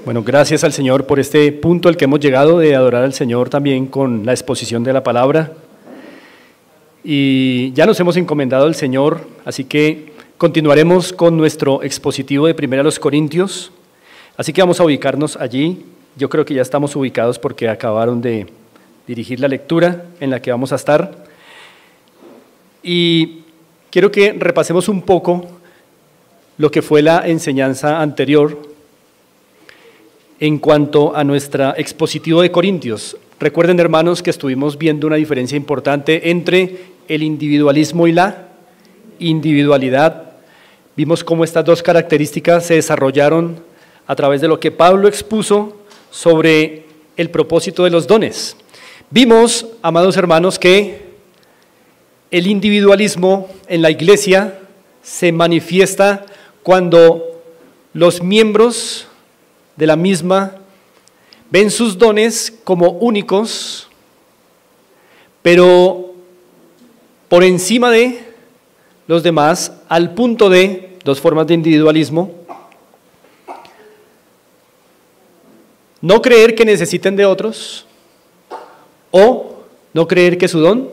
Bueno, gracias al Señor por este punto al que hemos llegado de adorar al Señor también con la exposición de la palabra. Y ya nos hemos encomendado al Señor, así que continuaremos con nuestro expositivo de 1 Corintios. Así que vamos a ubicarnos allí. Yo creo que ya estamos ubicados porque acabaron de dirigir la lectura en la que vamos a estar. Y quiero que repasemos un poco lo que fue la enseñanza anterior en cuanto a nuestro expositivo de Corintios. Recuerden, hermanos, que estuvimos viendo una diferencia importante entre el individualismo y la individualidad. Vimos cómo estas dos características se desarrollaron a través de lo que Pablo expuso sobre el propósito de los dones. Vimos, amados hermanos, que el individualismo en la iglesia se manifiesta cuando los miembros de la misma ven sus dones como únicos, pero por encima de los demás, al punto de dos formas de individualismo: no creer que necesiten de otros o no creer que su don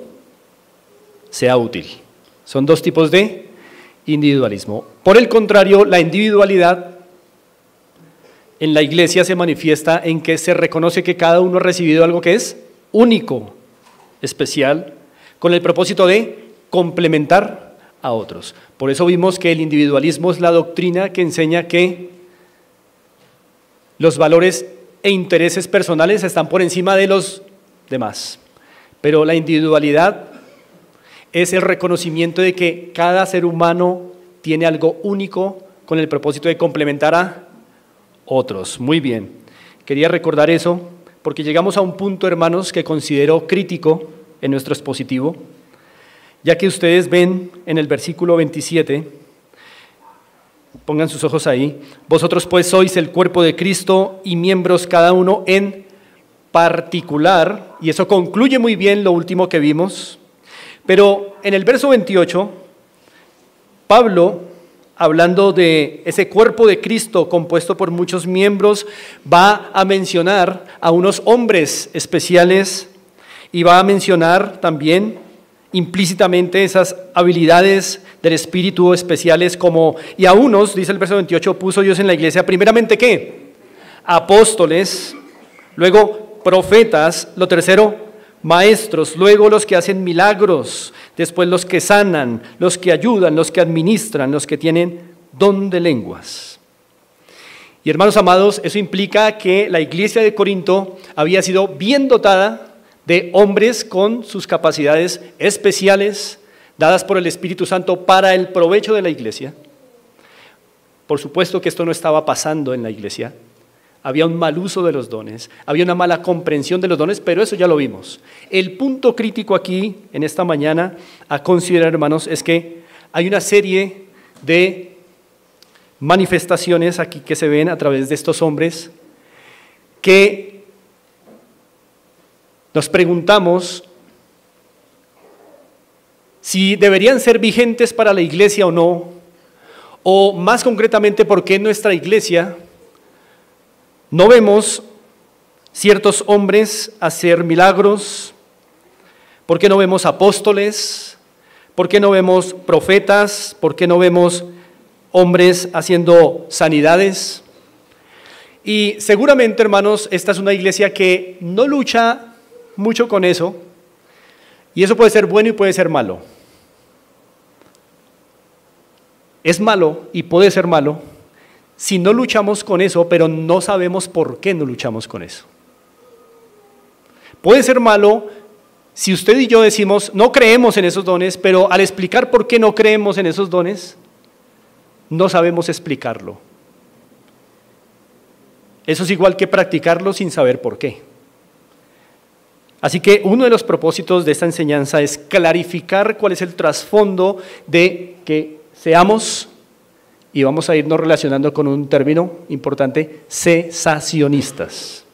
sea útil. Son dos tipos de individualismo. Por el contrario, la individualidad en la iglesia se manifiesta en que se reconoce que cada uno ha recibido algo que es único, especial, con el propósito de complementar a otros. Por eso vimos que el individualismo es la doctrina que enseña que los valores e intereses personales están por encima de los demás. Pero la individualidad es el reconocimiento de que cada ser humano tiene algo único con el propósito de complementar a otros. Muy bien, quería recordar eso porque llegamos a un punto, hermanos, que considero crítico en nuestro expositivo, ya que ustedes ven en el versículo 27, pongan sus ojos ahí: vosotros pues sois el cuerpo de Cristo y miembros cada uno en particular, y eso concluye muy bien lo último que vimos. Pero en el verso 28, Pablo, hablando de ese cuerpo de Cristo compuesto por muchos miembros, va a mencionar a unos hombres especiales y va a mencionar también implícitamente esas habilidades del Espíritu especiales como, y a unos, dice el verso 28, puso Dios en la iglesia, primeramente, ¿qué? Apóstoles, luego profetas, lo tercero, maestros, luego los que hacen milagros, después los que sanan, los que ayudan, los que administran, los que tienen don de lenguas. Y hermanos amados, eso implica que la iglesia de Corinto había sido bien dotada de hombres con sus capacidades especiales, dadas por el Espíritu Santo para el provecho de la iglesia. Por supuesto que esto no estaba pasando en la iglesia. Había un mal uso de los dones, había una mala comprensión de los dones, pero eso ya lo vimos. El punto crítico aquí, en esta mañana, a considerar, hermanos, es que hay una serie de manifestaciones aquí que se ven a través de estos hombres que nos preguntamos si deberían ser vigentes para la iglesia o no, o más concretamente, ¿por qué en nuestra iglesia no vemos ciertos hombres hacer milagros? ¿Por qué no vemos apóstoles? ¿Por qué no vemos profetas? ¿Por qué no vemos hombres haciendo sanidades? Y seguramente, hermanos, esta es una iglesia que no lucha mucho con eso, y eso puede ser bueno y puede ser malo. Es malo y puede ser malo si no luchamos con eso, pero no sabemos por qué no luchamos con eso. Puede ser malo si usted y yo decimos, no creemos en esos dones, pero al explicar por qué no creemos en esos dones, no sabemos explicarlo. Eso es igual que practicarlo sin saber por qué. Así que uno de los propósitos de esta enseñanza es clarificar cuál es el trasfondo de que seamos, y vamos a irnos relacionando con un término importante, cesacionistas.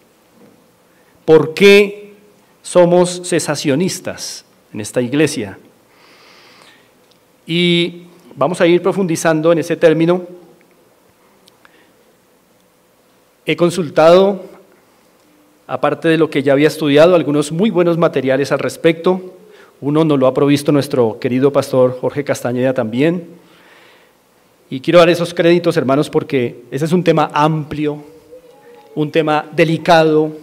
¿Por qué somos cesacionistas en esta iglesia? Y vamos a ir profundizando en ese término He consultado, aparte de lo que ya había estudiado, algunos muy buenos materiales al respecto. Uno nos lo ha provisto nuestro querido pastor Jorge Castañeda también. Y quiero dar esos créditos, hermanos, porque ese es un tema amplio, un tema delicado,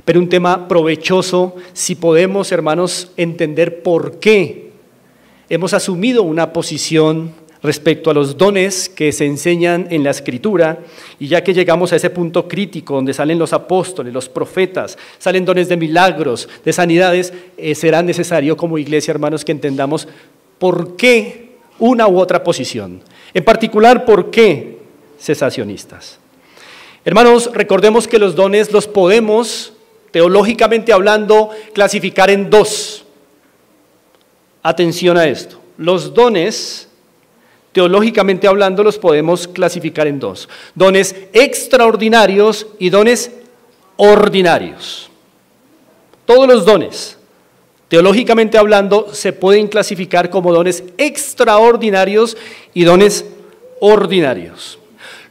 pero un tema provechoso si podemos, hermanos, entender por qué hemos asumido una posición respecto a los dones que se enseñan en la Escritura, y ya que llegamos a ese punto crítico donde salen los apóstoles, los profetas, salen dones de milagros, de sanidades, será necesario como iglesia, hermanos, que entendamos por qué una u otra posición, en particular por qué cesacionistas. Hermanos, recordemos que los dones los podemos, teológicamente hablando, clasificar en dos. Atención a esto, los dones, teológicamente hablando, los podemos clasificar en dos: dones extraordinarios y dones ordinarios. Todos los dones, teológicamente hablando, se pueden clasificar como dones extraordinarios y dones ordinarios.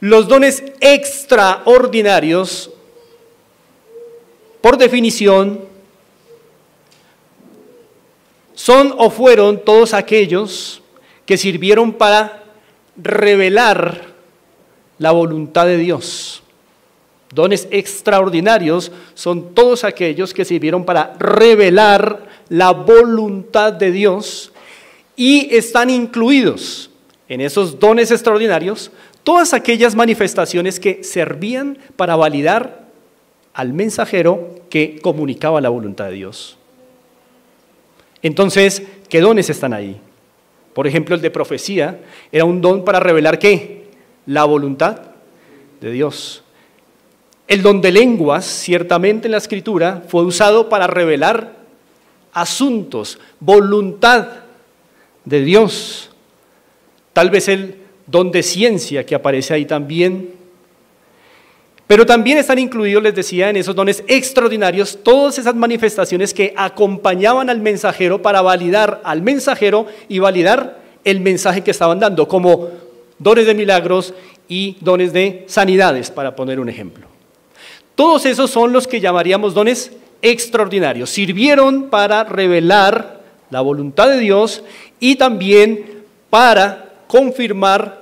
Los dones extraordinarios, por definición, son o fueron todos aquellos que sirvieron para revelar la voluntad de Dios. Dones extraordinarios son todos aquellos que sirvieron para revelar la voluntad de Dios, y están incluidos en esos dones extraordinarios todas aquellas manifestaciones que servían para validar al mensajero que comunicaba la voluntad de Dios. Entonces, ¿qué dones están ahí? Por ejemplo, el de profecía era un don para revelar ¿qué? La voluntad de Dios. El don de lenguas, ciertamente en la Escritura, fue usado para revelar asuntos, voluntad de Dios. Tal vez el don de ciencia que aparece ahí también. Pero también están incluidos, les decía, en esos dones extraordinarios, todas esas manifestaciones que acompañaban al mensajero para validar al mensajero y validar el mensaje que estaban dando, como dones de milagros y dones de sanidades, para poner un ejemplo. Todos esos son los que llamaríamos dones extraordinarios. Sirvieron para revelar la voluntad de Dios y también para confirmar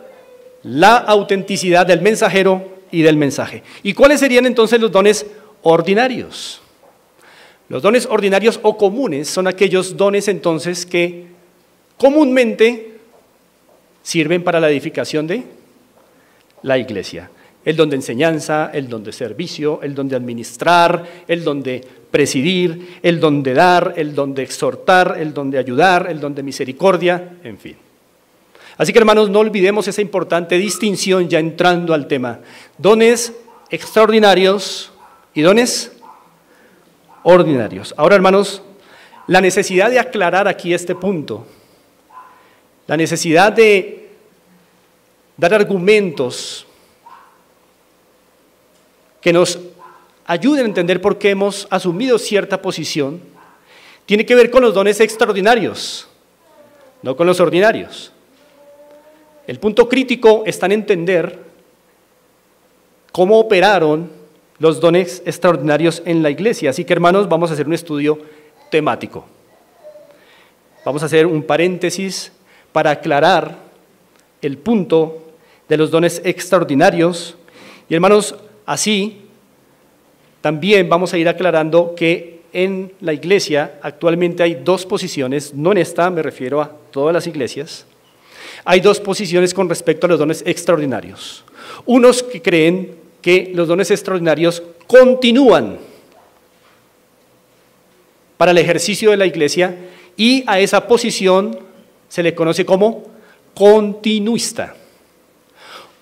la autenticidad del mensajero y del mensaje. ¿Y cuáles serían entonces los dones ordinarios? Los dones ordinarios o comunes son aquellos dones entonces que comúnmente sirven para la edificación de la iglesia. El don de enseñanza, el don de servicio, el don de administrar, el don de presidir, el don de dar, el don de exhortar, el don de ayudar, el don de misericordia, en fin. Así que, hermanos, no olvidemos esa importante distinción ya entrando al tema. Dones extraordinarios y dones ordinarios. Ahora, hermanos, la necesidad de aclarar aquí este punto, la necesidad de dar argumentos que nos ayuden a entender por qué hemos asumido cierta posición, tiene que ver con los dones extraordinarios, no con los ordinarios. El punto crítico está en entender cómo operaron los dones extraordinarios en la iglesia. Así que, hermanos, vamos a hacer un estudio temático. Vamos a hacer un paréntesis para aclarar el punto de los dones extraordinarios. Y, hermanos, así también vamos a ir aclarando que en la iglesia actualmente hay dos posiciones, no en esta, me refiero a todas las iglesias. Hay dos posiciones con respecto a los dones extraordinarios. Unos que creen que los dones extraordinarios continúan para el ejercicio de la iglesia, y a esa posición se le conoce como continuista.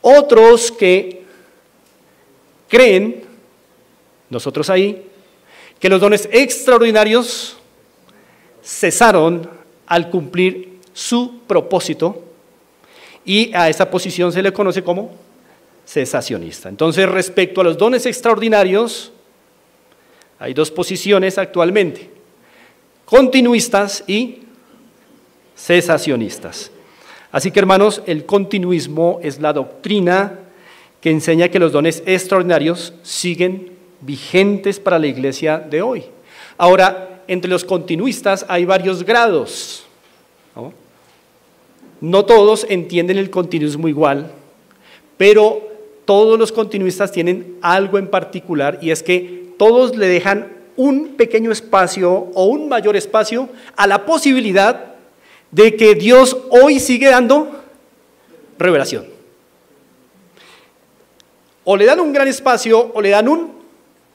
Otros que creen, nosotros ahí, que los dones extraordinarios cesaron al cumplir su propósito, y a esa posición se le conoce como cesacionista. Entonces, respecto a los dones extraordinarios, hay dos posiciones actualmente: continuistas y cesacionistas. Así que, hermanos, el continuismo es la doctrina que enseña que los dones extraordinarios siguen vigentes para la iglesia de hoy. Ahora, entre los continuistas hay varios grados, ¿no? No todos entienden el continuismo igual, pero todos los continuistas tienen algo en particular, y es que todos le dejan un pequeño espacio o un mayor espacio a la posibilidad de que Dios hoy sigue dando revelación. O le dan un gran espacio o le dan un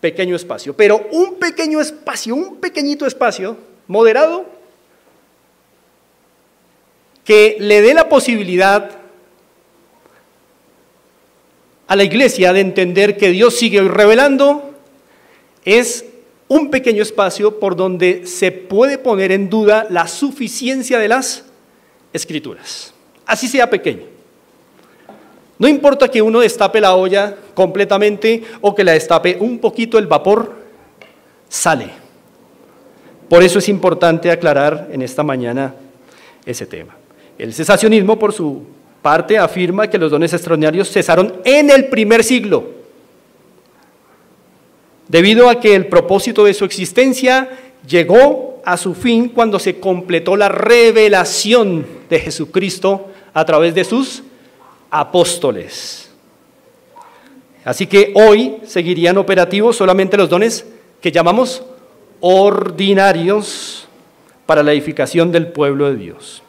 pequeño espacio, pero un pequeño espacio, un pequeñito espacio moderado que le dé la posibilidad a la iglesia de entender que Dios sigue hoy revelando, es un pequeño espacio por donde se puede poner en duda la suficiencia de las Escrituras, así sea pequeño. No importa que uno destape la olla completamente o que la destape un poquito, el vapor sale. Por eso es importante aclarar en esta mañana ese tema. El cesacionismo, por su parte, afirma que los dones extraordinarios cesaron en el primer siglo, debido a que el propósito de su existencia llegó a su fin cuando se completó la revelación de Jesucristo a través de sus apóstoles. Así que hoy seguirían operativos solamente los dones que llamamos ordinarios para la edificación del pueblo de Dios.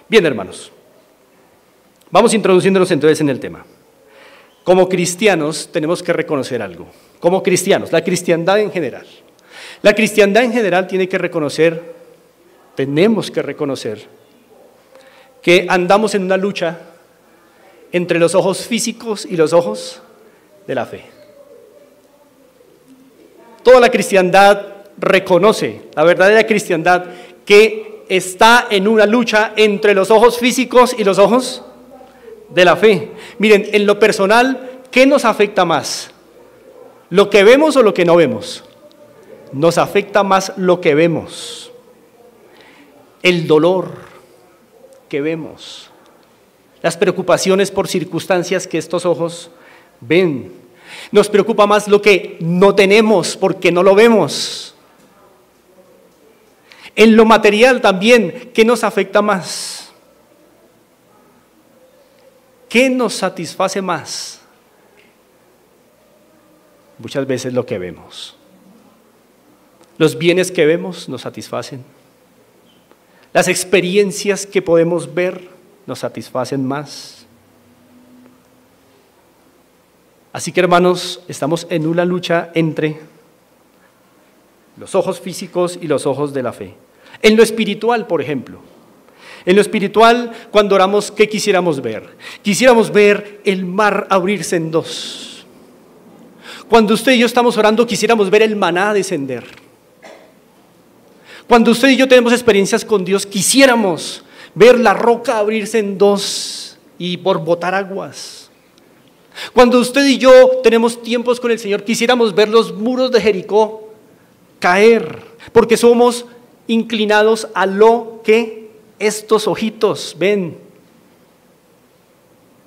Bien, hermanos, vamos introduciéndonos entonces en el tema. Como cristianos tenemos que reconocer algo. Como cristianos, la cristiandad en general. La cristiandad en general tenemos que reconocer que andamos en una lucha entre los ojos físicos y los ojos de la fe. Toda la cristiandad reconoce, la verdadera cristiandad, que está en una lucha entre los ojos físicos y los ojos de la fe. Miren, en lo personal, ¿qué nos afecta más? ¿Lo que vemos o lo que no vemos? Nos afecta más lo que vemos. El dolor que vemos. Las preocupaciones por circunstancias que estos ojos ven. Nos preocupa más lo que no tenemos porque no lo vemos. En lo material también, ¿qué nos afecta más? ¿Qué nos satisface más? Muchas veces lo que vemos. Los bienes que vemos nos satisfacen. Las experiencias que podemos ver nos satisfacen más. Así que, hermanos, estamos en una lucha entre los ojos físicos y los ojos de la fe. En lo espiritual, por ejemplo. En lo espiritual, cuando oramos, ¿qué quisiéramos ver? Quisiéramos ver el mar abrirse en dos. Cuando usted y yo estamos orando, quisiéramos ver el maná descender. Cuando usted y yo tenemos experiencias con Dios, quisiéramos ver la roca abrirse en dos y borbotar aguas. Cuando usted y yo tenemos tiempos con el Señor, quisiéramos ver los muros de Jericó caer, porque somos inclinados a lo que estos ojitos ven.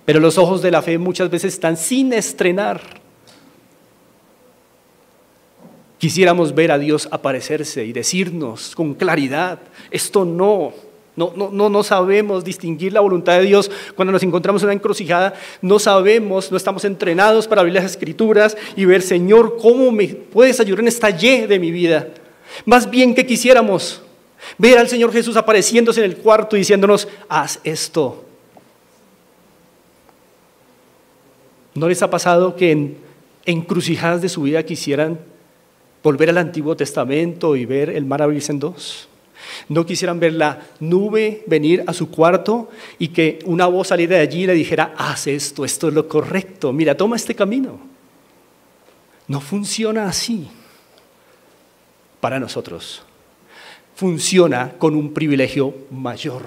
Pero los ojos de la fe muchas veces están sin estrenar. Quisiéramos ver a Dios aparecerse y decirnos con claridad, esto no sabemos distinguir la voluntad de Dios cuando nos encontramos en una encrucijada, no estamos entrenados para abrir las Escrituras y ver, Señor, ¿cómo me puedes ayudar en esta Y de mi vida? Más bien que quisiéramos ver al Señor Jesús apareciéndose en el cuarto y diciéndonos, haz esto. ¿No les ha pasado que en encrucijadas de su vida quisieran volver al Antiguo Testamento y ver el mar abrirse en dos? ¿No quisieran ver la nube venir a su cuarto y que una voz saliera de allí y le dijera, haz esto, esto es lo correcto, mira, toma este camino? No funciona así para nosotros. Funciona con un privilegio mayor,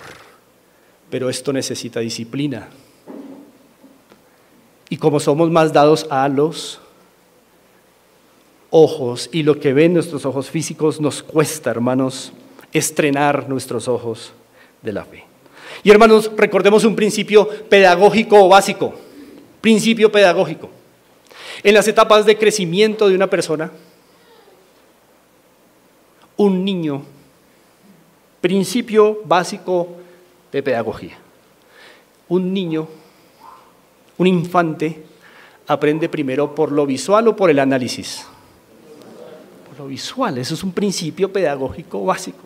pero esto necesita disciplina. Y como somos más dados a los ojos y lo que ven nuestros ojos físicos, nos cuesta, hermanos, estrenar nuestros ojos de la fe. Y hermanos, recordemos un principio pedagógico básico. Principio pedagógico. En las etapas de crecimiento de una persona, un niño, principio básico de pedagogía. Un niño, un infante, aprende primero por lo visual o por el análisis. Por lo visual, eso es un principio pedagógico básico.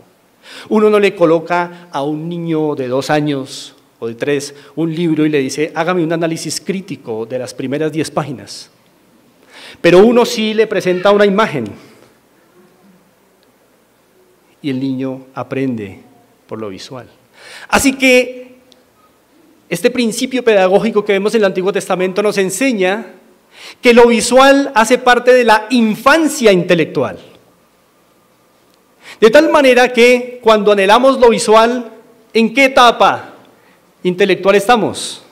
Uno no le coloca a un niño de 2 años o de 3 un libro y le dice, hágame un análisis crítico de las primeras 10 páginas. Pero uno sí le presenta una imagen y el niño aprende por lo visual. Así que este principio pedagógico que vemos en el Antiguo Testamento nos enseña que lo visual hace parte de la infancia intelectual. De tal manera que cuando anhelamos lo visual, ¿en qué etapa intelectual estamos?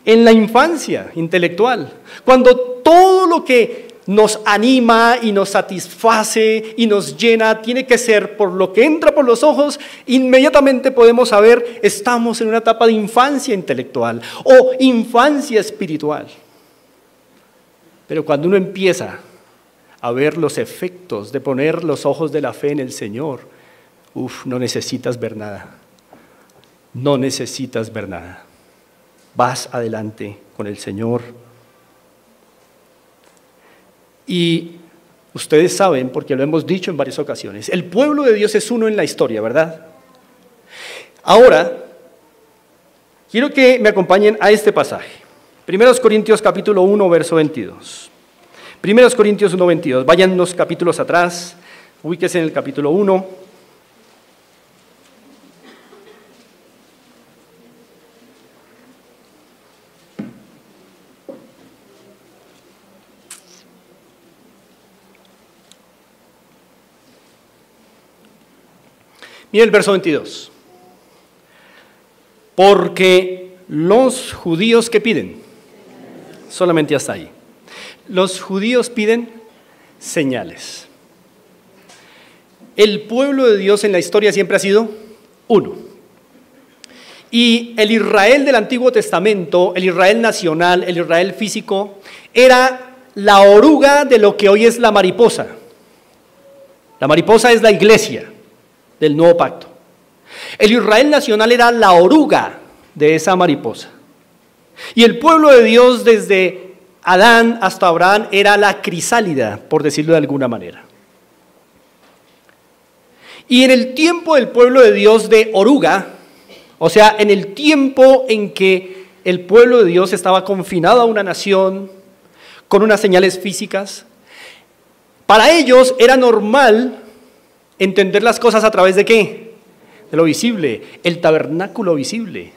En la infancia intelectual, cuando todo lo que nos anima y nos satisface y nos llena tiene que ser por lo que entra por los ojos, inmediatamente podemos saber, estamos en una etapa de infancia intelectual o infancia espiritual. Pero cuando uno empieza a ver los efectos de poner los ojos de la fe en el Señor, no necesitas ver nada, no necesitas ver nada. Vas adelante con el Señor. Y ustedes saben, porque lo hemos dicho en varias ocasiones, el pueblo de Dios es uno en la historia, ¿verdad? Ahora, quiero que me acompañen a este pasaje. 1 Corintios capítulo 1, verso 22. 1 Corintios 1, 22. Vayan unos capítulos atrás, ubíquense en el capítulo 1. Mira el verso 22. Porque los judíos, ¿qué piden? Solamente hasta ahí. Los judíos piden señales. El pueblo de Dios en la historia siempre ha sido uno. Y el Israel del Antiguo Testamento, el Israel nacional, el Israel físico, era la oruga de lo que hoy es la mariposa. La mariposa es la iglesia del nuevo pacto. El Israel nacional era la oruga de esa mariposa. Y el pueblo de Dios desde Adán hasta Abraham era la crisálida, por decirlo de alguna manera. Y en el tiempo del pueblo de Dios de oruga, o sea, en el tiempo en que el pueblo de Dios estaba confinado a una nación con unas señales físicas, para ellos era normal entender las cosas a través de ¿qué? De lo visible, el tabernáculo visible,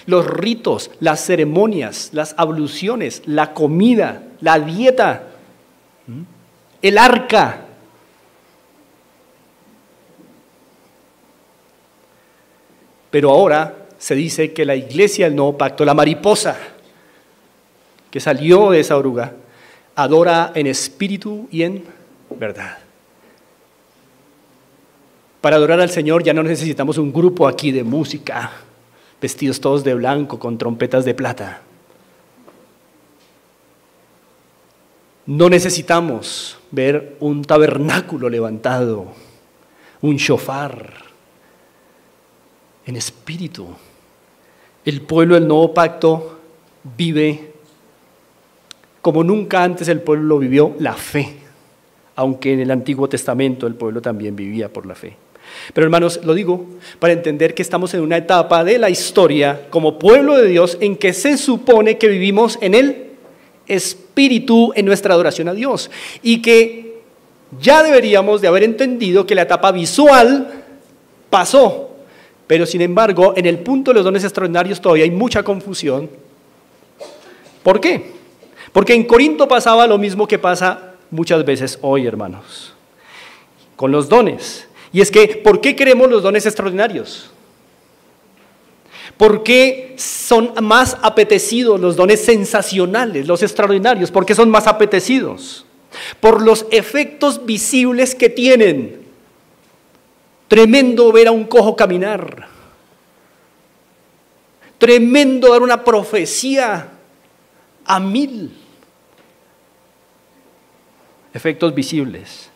los ritos, las ceremonias, las abluciones, la comida, la dieta, el arca. Pero ahora se dice que la iglesia del nuevo pacto, la mariposa que salió de esa oruga, adora en espíritu y en verdad. Para adorar al Señor ya no necesitamos un grupo aquí de música, vestidos todos de blanco con trompetas de plata. No necesitamos ver un tabernáculo levantado, un shofar. En espíritu, el pueblo del nuevo pacto vive como nunca antes el pueblo lo vivió, la fe, aunque en el Antiguo Testamento el pueblo también vivía por la fe. Pero hermanos, lo digo para entender que estamos en una etapa de la historia como pueblo de Dios en que se supone que vivimos en el espíritu en nuestra adoración a Dios y que ya deberíamos de haber entendido que la etapa visual pasó. Pero sin embargo, en el punto de los dones extraordinarios todavía hay mucha confusión. ¿Por qué? Porque en Corinto pasaba lo mismo que pasa muchas veces hoy, hermanos, con los dones. Y es que, ¿por qué queremos los dones extraordinarios? ¿Por qué son más apetecidos los dones sensacionales, los extraordinarios? ¿Por qué son más apetecidos? Por los efectos visibles que tienen. Tremendo ver a un cojo caminar. Tremendo dar una profecía a 1000 efectos visibles.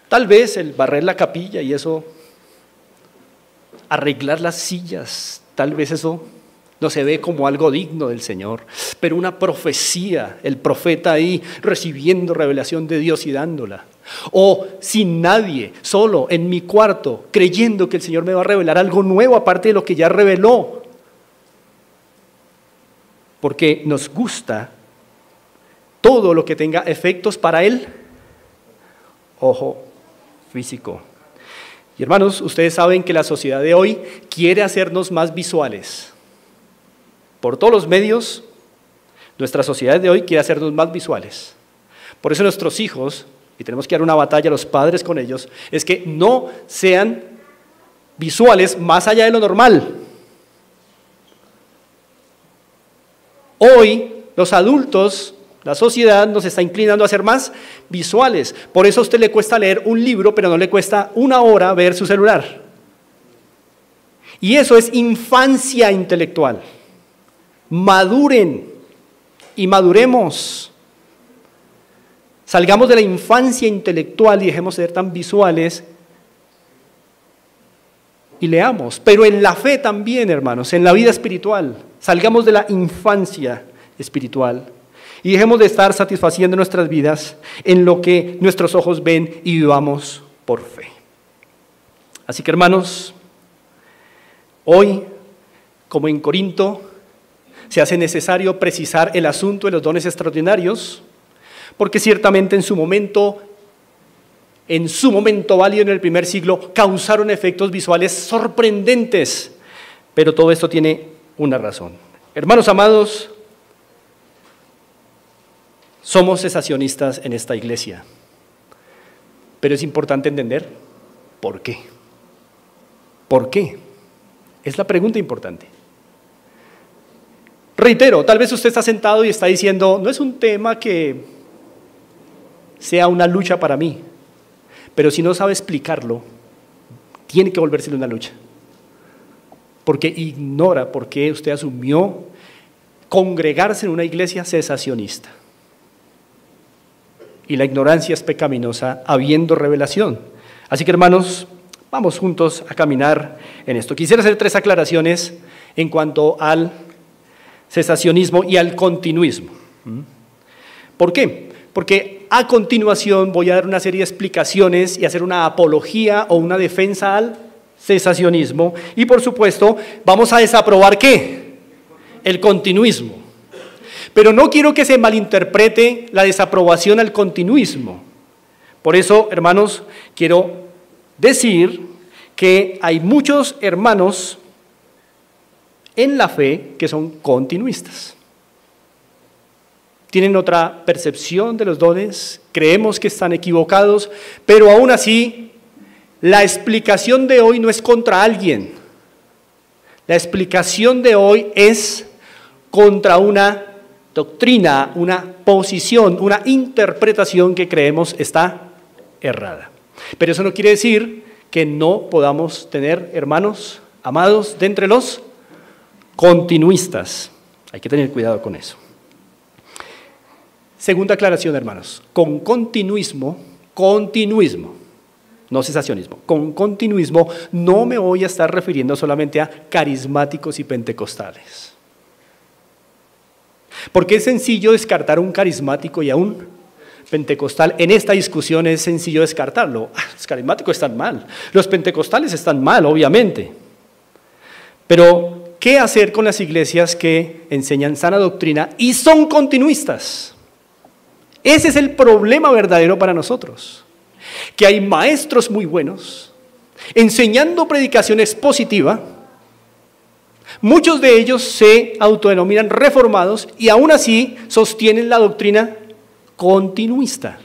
Tal vez el barrer la capilla y eso, arreglar las sillas, tal vez eso no se ve como algo digno del Señor, pero una profecía, el profeta ahí recibiendo revelación de Dios y dándola. O sin nadie, solo en mi cuarto, creyendo que el Señor me va a revelar algo nuevo aparte de lo que ya reveló. Porque nos gusta todo lo que tenga efectos para el ojo físico. Y hermanos, ustedes saben que la sociedad de hoy quiere hacernos más visuales. Por todos los medios, nuestra sociedad de hoy quiere hacernos más visuales. Por eso nuestros hijos, y tenemos que dar una batalla a los padres con ellos, es que no sean visuales más allá de lo normal. Hoy los adultos, la sociedad nos está inclinando a ser más visuales. Por eso a usted le cuesta leer un libro, pero no le cuesta 1 hora ver su celular. Y eso es infancia intelectual. Maduren y maduremos. Salgamos de la infancia intelectual y dejemos de ser tan visuales y leamos. Pero en la fe también, hermanos, en la vida espiritual. Salgamos de la infancia espiritual y dejemos de estar satisfaciendo nuestras vidas en lo que nuestros ojos ven y vivamos por fe. Así que, hermanos, hoy, como en Corinto, se hace necesario precisar el asunto de los dones extraordinarios, porque ciertamente en su momento válido en el primer siglo, causaron efectos visuales sorprendentes, pero todo esto tiene una razón. Hermanos amados, somos cesacionistas en esta iglesia, pero es importante entender por qué. ¿Por qué? Es la pregunta importante. Reitero, tal vez usted está sentado y está diciendo, no es un tema que sea una lucha para mí, pero si no sabe explicarlo, tiene que volvérselo una lucha, porque ignora por qué usted asumió congregarse en una iglesia cesacionista. Y la ignorancia es pecaminosa, habiendo revelación. Así que, hermanos, vamos juntos a caminar en esto. Quisiera hacer 3 aclaraciones en cuanto al cesacionismo y al continuismo. ¿Por qué? Porque a continuación voy a dar una serie de explicaciones y hacer una apología o una defensa al cesacionismo. Y por supuesto, vamos a desaprobar ¿qué? El continuismo. Pero no quiero que se malinterprete la desaprobación al continuismo. Por eso, hermanos, quiero decir que hay muchos hermanos en la fe que son continuistas. Tienen otra percepción de los dones, creemos que están equivocados, pero aún así, la explicación de hoy no es contra alguien. La explicación de hoy es contra una doctrina, una posición, una interpretación que creemos está errada. Pero eso no quiere decir que no podamos tener hermanos amados de entre los continuistas. Hay que tener cuidado con eso. Segunda aclaración, hermanos. Con continuismo, no cesacionismo. Con continuismo no me voy a estar refiriendo solamente a carismáticos y pentecostales. Porque es sencillo descartar a un carismático y a un pentecostal. En esta discusión es sencillo descartarlo. Los carismáticos están mal, los pentecostales están mal, obviamente. Pero, ¿qué hacer con las iglesias que enseñan sana doctrina y son continuistas? Ese es el problema verdadero para nosotros. Que hay maestros muy buenos enseñando predicación expositiva. Muchos de ellos se autodenominan reformados y aún así sostienen la doctrina continuista.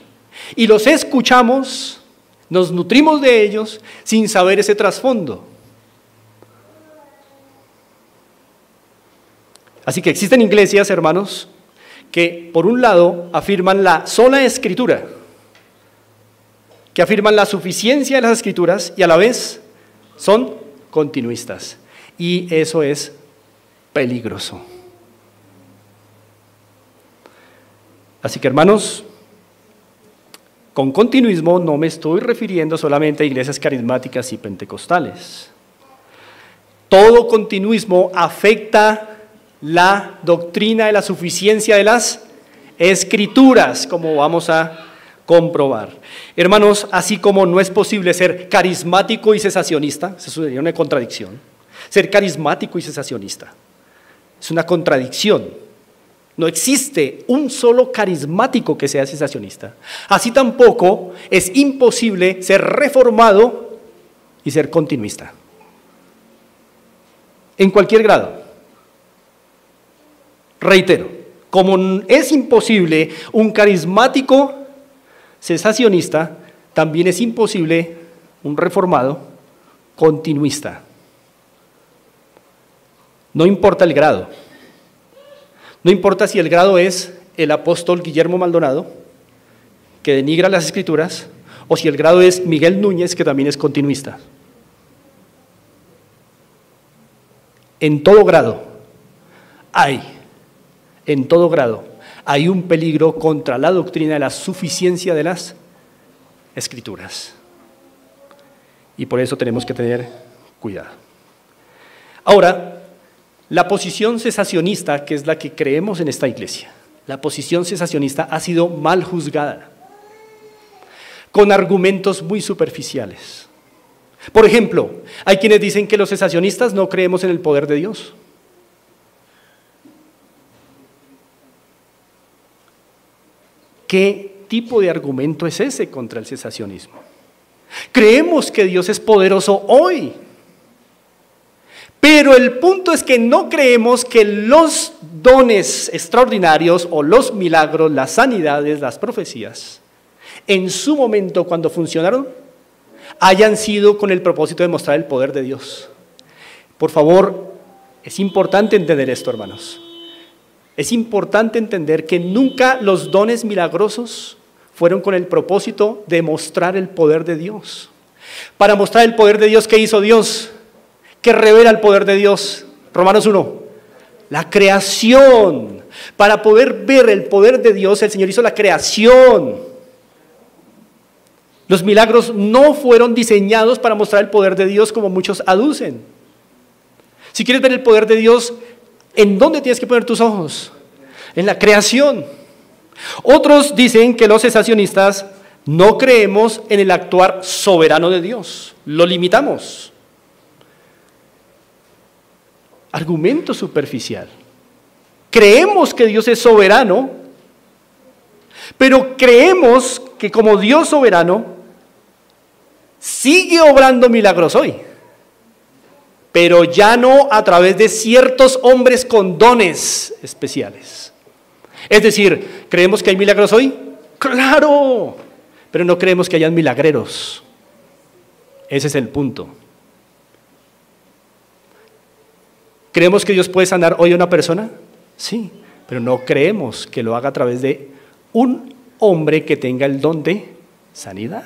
Y los escuchamos, nos nutrimos de ellos sin saber ese trasfondo. Así que existen iglesias, hermanos, que por un lado afirman la sola escritura, que afirman la suficiencia de las escrituras y a la vez son continuistas. Y eso es peligroso. Así que, hermanos, con continuismo no me estoy refiriendo solamente a iglesias carismáticas y pentecostales. Todo continuismo afecta la doctrina de la suficiencia de las Escrituras, como vamos a comprobar. Hermanos, así como no es posible ser carismático y cesacionista, eso sería una contradicción. Ser carismático y cesacionista es una contradicción. No existe un solo carismático que sea cesacionista. Así tampoco es imposible ser reformado y ser continuista. En cualquier grado. Reitero, como es imposible un carismático cesacionista, también es imposible un reformado continuista. No importa el grado. No importa si el grado es el apóstol Guillermo Maldonado, que denigra las Escrituras, o si el grado es Miguel Núñez, que también es continuista. En todo grado hay un peligro contra la doctrina de la suficiencia de las Escrituras. Y por eso tenemos que tener cuidado. Ahora, la posición cesacionista, que es la que creemos en esta iglesia, la posición cesacionista ha sido mal juzgada, con argumentos muy superficiales. Por ejemplo, hay quienes dicen que los cesacionistas no creemos en el poder de Dios. ¿Qué tipo de argumento es ese contra el cesacionismo? Creemos que Dios es poderoso hoy, pero el punto es que no creemos que los dones extraordinarios o los milagros, las sanidades, las profecías, en su momento cuando funcionaron, hayan sido con el propósito de mostrar el poder de Dios. Por favor, es importante entender esto, hermanos. Es importante entender que nunca los dones milagrosos fueron con el propósito de mostrar el poder de Dios. Para mostrar el poder de Dios, ¿qué hizo Dios? ¿Qué revela el poder de Dios? Romanos 1. La creación. Para poder ver el poder de Dios, el Señor hizo la creación. Los milagros no fueron diseñados para mostrar el poder de Dios como muchos aducen. Si quieres ver el poder de Dios, ¿en dónde tienes que poner tus ojos? En la creación. Otros dicen que los cesacionistas no creemos en el actuar soberano de Dios. Lo limitamos. Argumento superficial. Creemos que Dios es soberano, pero creemos que como Dios soberano sigue obrando milagros hoy, pero ya no a través de ciertos hombres con dones especiales. Es decir, ¿creemos que hay milagros hoy? ¡Claro! Pero no creemos que hayan milagreros. Ese es el punto. ¿Creemos que Dios puede sanar hoy a una persona? Sí, pero no creemos que lo haga a través de un hombre que tenga el don de sanidad.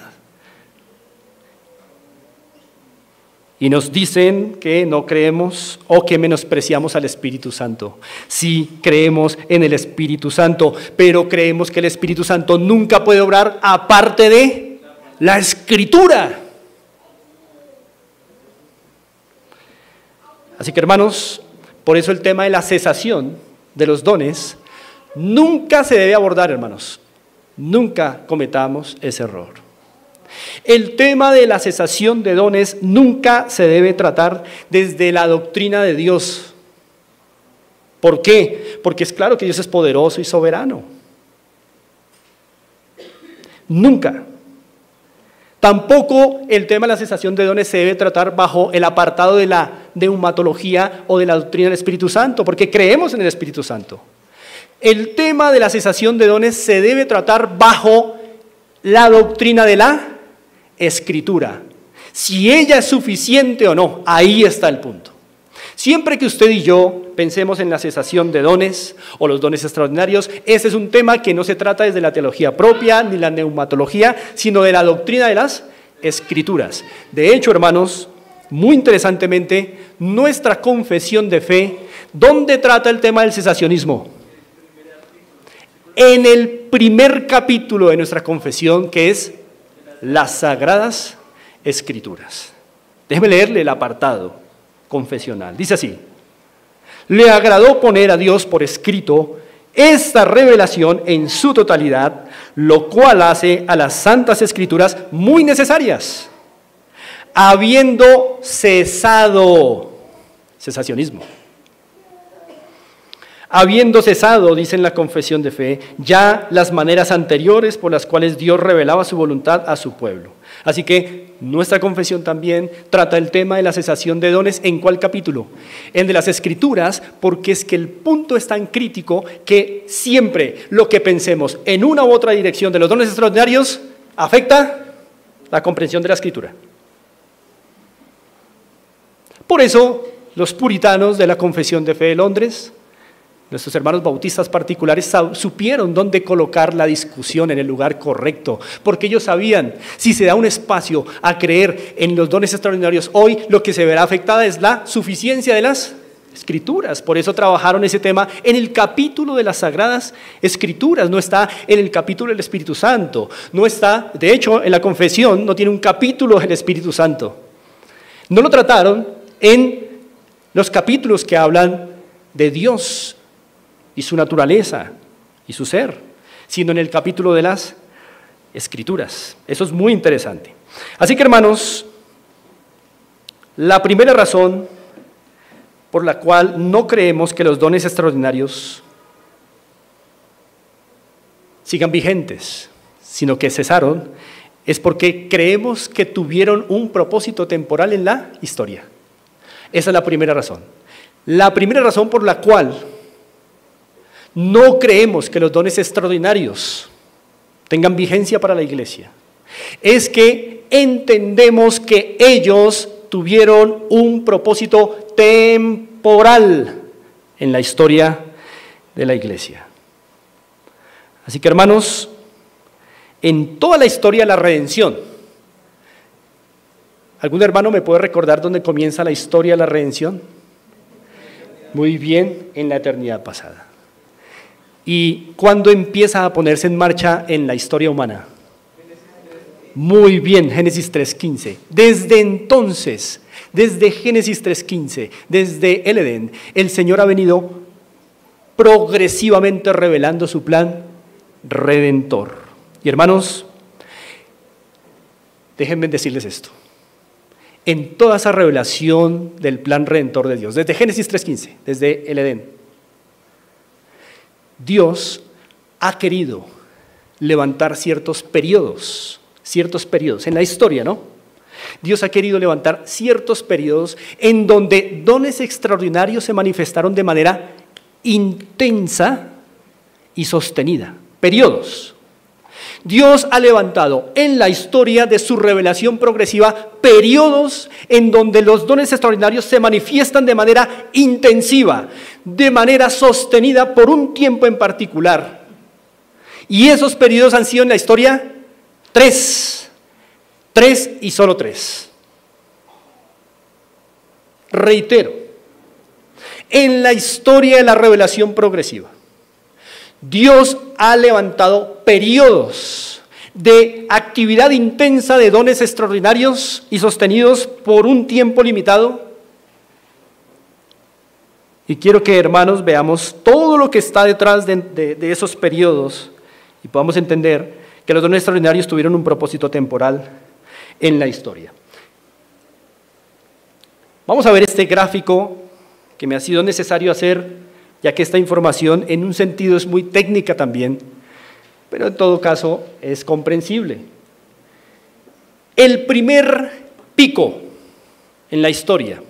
Y nos dicen que no creemos o que menospreciamos al Espíritu Santo. Sí, creemos en el Espíritu Santo, pero creemos que el Espíritu Santo nunca puede obrar aparte de la Escritura. Así que, hermanos, por eso el tema de la cesación de los dones nunca se debe abordar, hermanos. Nunca cometamos ese error. El tema de la cesación de dones nunca se debe tratar desde la doctrina de Dios. ¿Por qué? Porque es claro que Dios es poderoso y soberano. Nunca. Tampoco el tema de la cesación de dones se debe tratar bajo el apartado de la neumatología o de la doctrina del Espíritu Santo, porque creemos en el Espíritu Santo. El tema de la cesación de dones se debe tratar bajo la doctrina de la Escritura. Si ella es suficiente o no, ahí está el punto. Siempre que usted y yo pensemos en la cesación de dones o los dones extraordinarios, ese es un tema que no se trata desde la teología propia ni la neumatología, sino de la doctrina de las Escrituras. De hecho, hermanos, muy interesantemente, nuestra confesión de fe, ¿dónde trata el tema del cesacionismo? en el primer capítulo de nuestra confesión, que es las Sagradas Escrituras. Déjeme leerle el apartado confesional. Dice así: le agradó poner a Dios por escrito esta revelación en su totalidad, lo cual hace a las Santas Escrituras muy necesarias, habiendo cesado, cesacionismo, habiendo cesado, dice en la confesión de fe, ya las maneras anteriores por las cuales Dios revelaba su voluntad a su pueblo. Así que nuestra confesión también trata el tema de la cesación de dones. ¿En cuál capítulo? En de las Escrituras, porque es que el punto es tan crítico que siempre lo que pensemos en una u otra dirección de los dones extraordinarios afecta la comprensión de la Escritura. Por eso los puritanos de la Confesión de Fe de Londres, nuestros hermanos bautistas particulares, supieron dónde colocar la discusión en el lugar correcto, porque ellos sabían, si se da un espacio a creer en los dones extraordinarios hoy, lo que se verá afectada es la suficiencia de las Escrituras. Por eso trabajaron ese tema en el capítulo de las Sagradas Escrituras, no está en el capítulo del Espíritu Santo, no está, de hecho, en la confesión no tiene un capítulo del Espíritu Santo. No lo trataron en los capítulos que hablan de Dios y su naturaleza y su ser, sino en el capítulo de las Escrituras. Eso es muy interesante. Así que, hermanos, la primera razón por la cual no creemos que los dones extraordinarios sigan vigentes, sino que cesaron, es porque creemos que tuvieron un propósito temporal en la historia. Esa es la primera razón. La primera razón por la cual no creemos que los dones extraordinarios tengan vigencia para la iglesia es que entendemos que ellos tuvieron un propósito temporal en la historia de la iglesia. Así que, hermanos, en toda la historia de la redención, ¿algún hermano me puede recordar dónde comienza la historia de la redención? Muy bien, en la eternidad pasada. ¿Y cuándo empieza a ponerse en marcha en la historia humana? Muy bien, Génesis 3:15. Desde entonces, desde Génesis 3:15, desde el Edén, el Señor ha venido progresivamente revelando su plan redentor. Y hermanos, déjenme decirles esto. En toda esa revelación del plan redentor de Dios, desde Génesis 3:15, desde el Edén, Dios ha querido levantar ciertos periodos en la historia, ¿no? Dios ha querido levantar ciertos periodos en donde dones extraordinarios se manifestaron de manera intensa y sostenida. Periodos. Dios ha levantado en la historia de su revelación progresiva periodos en donde los dones extraordinarios se manifiestan de manera intensiva, de manera sostenida por un tiempo en particular. Y esos periodos han sido en la historia tres y solo tres. Reitero, en la historia de la revelación progresiva, Dios ha levantado periodos de actividad intensa de dones extraordinarios y sostenidos por un tiempo limitado. Y quiero que, hermanos, veamos todo lo que está detrás de esos periodos y podamos entender que los dones extraordinarios tuvieron un propósito temporal en la historia. Vamos a ver este gráfico que me ha sido necesario hacer, ya que esta información en un sentido es muy técnica también, pero en todo caso es comprensible. El primer pico en la historia,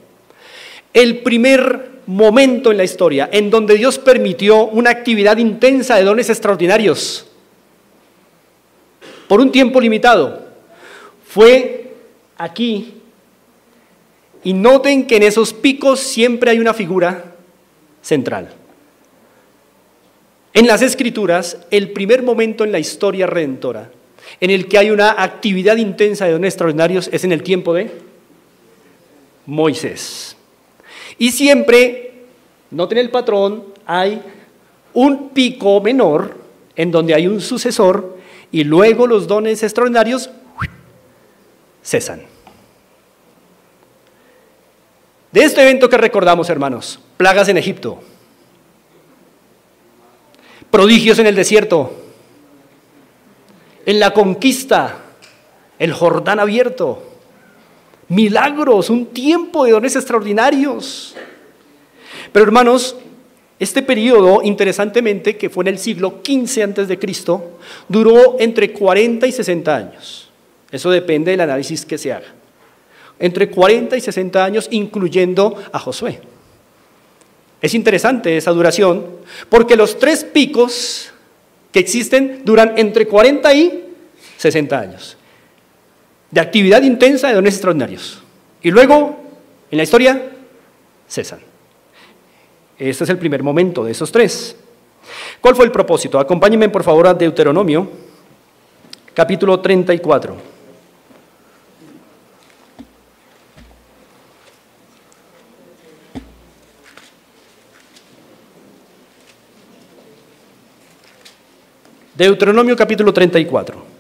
el primer momento en la historia en donde Dios permitió una actividad intensa de dones extraordinarios por un tiempo limitado, fue aquí. Y noten que en esos picos siempre hay una figura central. En las Escrituras, el primer momento en la historia redentora en el que hay una actividad intensa de dones extraordinarios es en el tiempo de Moisés. Y siempre, noten el patrón, hay un pico menor en donde hay un sucesor y luego los dones extraordinarios cesan. De este evento que recordamos, hermanos, plagas en Egipto, prodigios en el desierto, en la conquista, el Jordán abierto, milagros, un tiempo de dones extraordinarios. Pero hermanos, este periodo, interesantemente, que fue en el siglo XV a.C., duró entre 40 y 60 años. Eso depende del análisis que se haga. Entre 40 y 60 años, incluyendo a Josué. Es interesante esa duración, porque los 3 picos que existen duran entre 40 y 60 años. De actividad intensa de dones extraordinarios. Y luego, en la historia, cesan. Este es el primer momento de esos 3. ¿Cuál fue el propósito? Acompáñenme por favor a Deuteronomio, capítulo 34. Deuteronomio capítulo 34.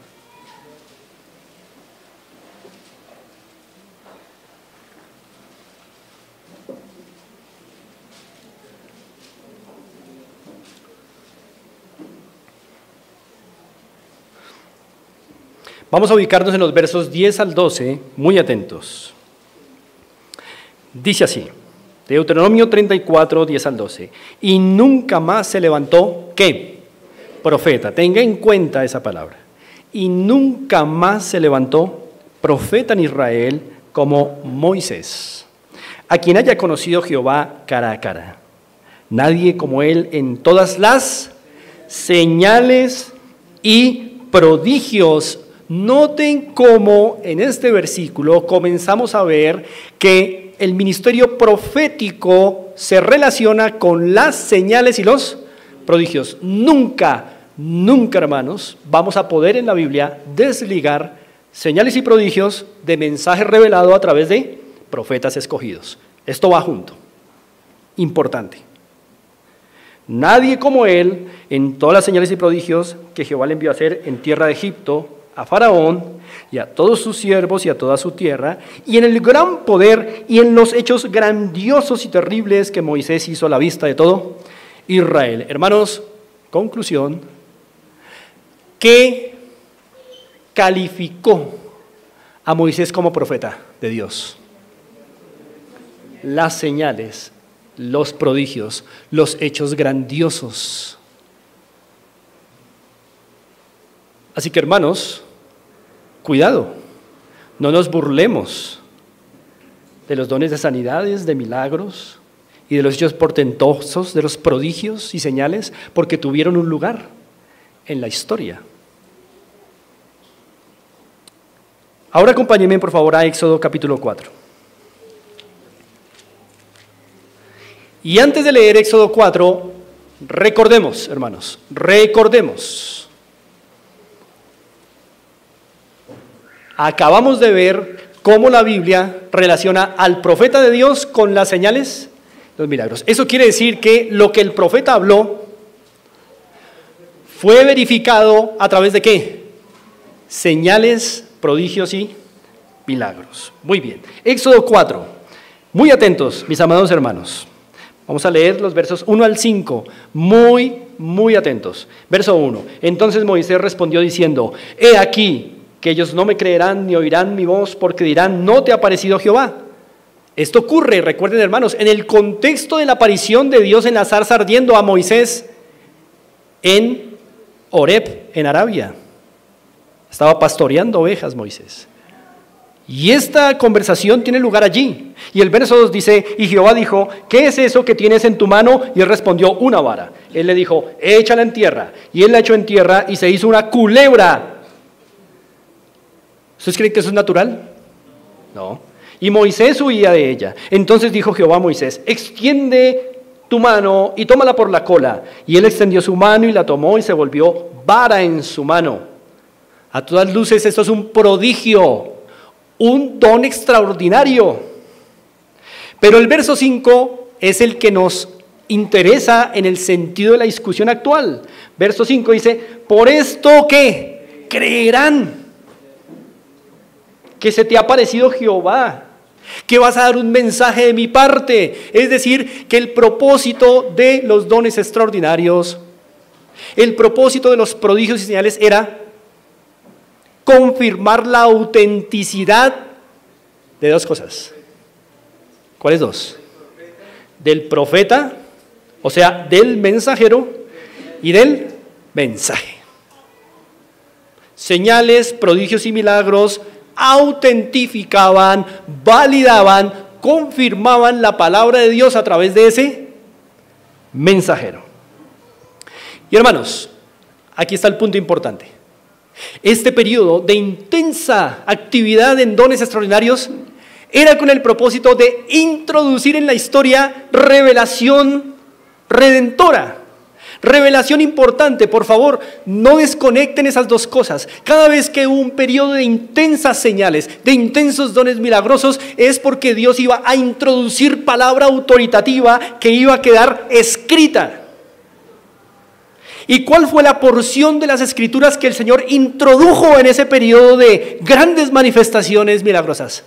Vamos a ubicarnos en los versos 10 al 12, muy atentos. Dice así, Deuteronomio 34, 10 al 12. Y nunca más se levantó, ¿qué? Profeta, tenga en cuenta esa palabra. Y nunca más se levantó profeta en Israel como Moisés, a quien haya conocido Jehová cara a cara. Nadie como él en todas las señales y prodigios. Noten cómo en este versículo comenzamos a ver que el ministerio profético se relaciona con las señales y los prodigios. Nunca, hermanos, vamos a poder en la Biblia desligar señales y prodigios de mensaje revelado a través de profetas escogidos. Esto va junto. Importante. Nadie como él en todas las señales y prodigios que Jehová le envió a hacer en tierra de Egipto, a Faraón y a todos sus siervos y a toda su tierra, y en el gran poder y en los hechos grandiosos y terribles que Moisés hizo a la vista de todo Israel. Hermanos, conclusión, ¿qué calificó a Moisés como profeta de Dios? Las señales, los prodigios, los hechos grandiosos. Así que, hermanos, cuidado, no nos burlemos de los dones de sanidades, de milagros y de los hechos portentosos, de los prodigios y señales, porque tuvieron un lugar en la historia. Ahora acompáñenme por favor a Éxodo capítulo 4. Y antes de leer Éxodo 4, recordemos, hermanos, acabamos de ver cómo la Biblia relaciona al profeta de Dios con las señales, los milagros. Eso quiere decir que lo que el profeta habló fue verificado a través de ¿qué? Señales, prodigios y milagros. Muy bien. Éxodo 4. Muy atentos, mis amados hermanos. Vamos a leer los versos 1 al 5. Muy atentos. Verso 1. Entonces Moisés respondió diciendo: He aquí que ellos no me creerán ni oirán mi voz, porque dirán: ¿no te ha aparecido Jehová? Esto ocurre, recuerden hermanos, en el contexto de la aparición de Dios en la zarza ardiendo a Moisés en Horeb, en Arabia. Estaba pastoreando ovejas Moisés. Y esta conversación tiene lugar allí. Y el verso 2 dice: y Jehová dijo: ¿qué es eso que tienes en tu mano? Y él respondió: una vara. Él le dijo: échala en tierra. Y él la echó en tierra y se hizo una culebra. ¿Ustedes creen que eso es natural? No. Y Moisés huía de ella. Entonces dijo Jehová a Moisés: extiende tu mano y tómala por la cola. Y él extendió su mano y la tomó y se volvió vara en su mano. A todas luces esto es un prodigio, un don extraordinario. Pero el verso 5 es el que nos interesa en el sentido de la discusión actual. Verso 5 dice, por esto que creerán que se te ha aparecido Jehová, que vas a dar un mensaje de mi parte. Es decir, que el propósito de los dones extraordinarios, el propósito de los prodigios y señales era confirmar la autenticidad de dos cosas. ¿Cuáles dos? Del profeta, o sea, del mensajero y del mensaje. Señales, prodigios y milagros autentificaban, validaban, confirmaban la palabra de Dios a través de ese mensajero. Y hermanos, aquí está el punto importante. Este periodo de intensa actividad en dones extraordinarios era con el propósito de introducir en la historia revelación redentora. Revelación importante, por favor, no desconecten esas dos cosas. Cada vez que hubo un periodo de intensas señales, de intensos dones milagrosos, es porque Dios iba a introducir palabra autoritativa que iba a quedar escrita. ¿Y cuál fue la porción de las escrituras que el Señor introdujo en ese periodo de grandes manifestaciones milagrosas?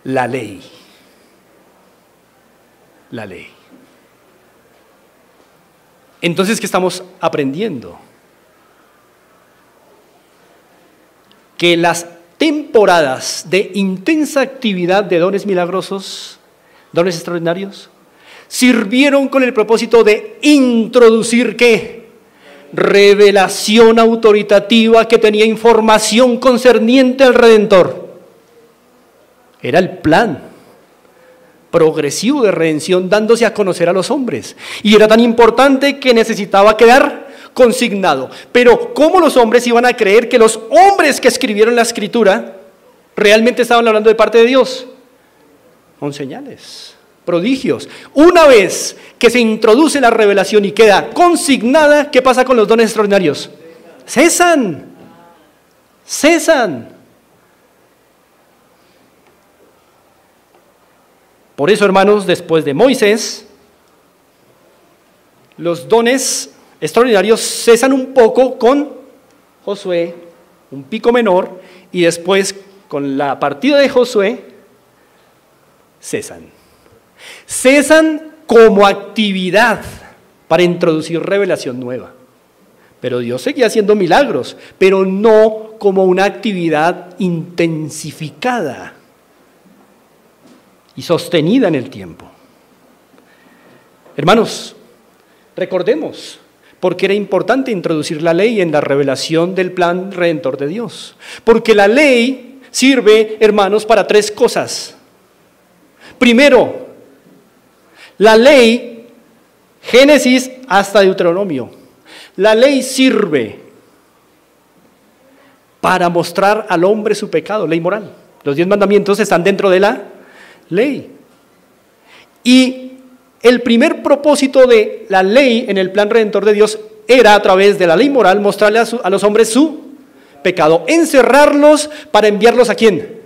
La ley. La ley. Entonces, ¿qué estamos aprendiendo? Que las temporadas de intensa actividad de dones milagrosos, dones extraordinarios, sirvieron con el propósito de introducir ¿qué? Revelación autoritativa que tenía información concerniente al Redentor. Era el plan progresivo de redención dándose a conocer a los hombres. Y era tan importante que necesitaba quedar consignado. Pero ¿cómo los hombres iban a creer que los hombres que escribieron la escritura realmente estaban hablando de parte de Dios? Con señales, prodigios. Una vez que se introduce la revelación y queda consignada, ¿qué pasa con los dones extraordinarios? Cesan. Por eso, hermanos, después de Moisés, los dones extraordinarios cesan un poco con Josué, un pico menor, y después con la partida de Josué, cesan. Cesan como actividad para introducir revelación nueva. Pero Dios seguía haciendo milagros, pero no como una actividad intensificada y sostenida en el tiempo. Hermanos, recordemos por qué era importante introducir la ley en la revelación del plan redentor de Dios. Porque la ley sirve, hermanos, para tres cosas. Primero, la ley, Génesis hasta Deuteronomio, la ley sirve para mostrar al hombre su pecado, ley moral. Los 10 mandamientos están dentro de la ley. Y el primer propósito de la ley en el plan redentor de Dios era, a través de la ley moral, mostrarle a los hombres su pecado, encerrarlos para enviarlos ¿a quién?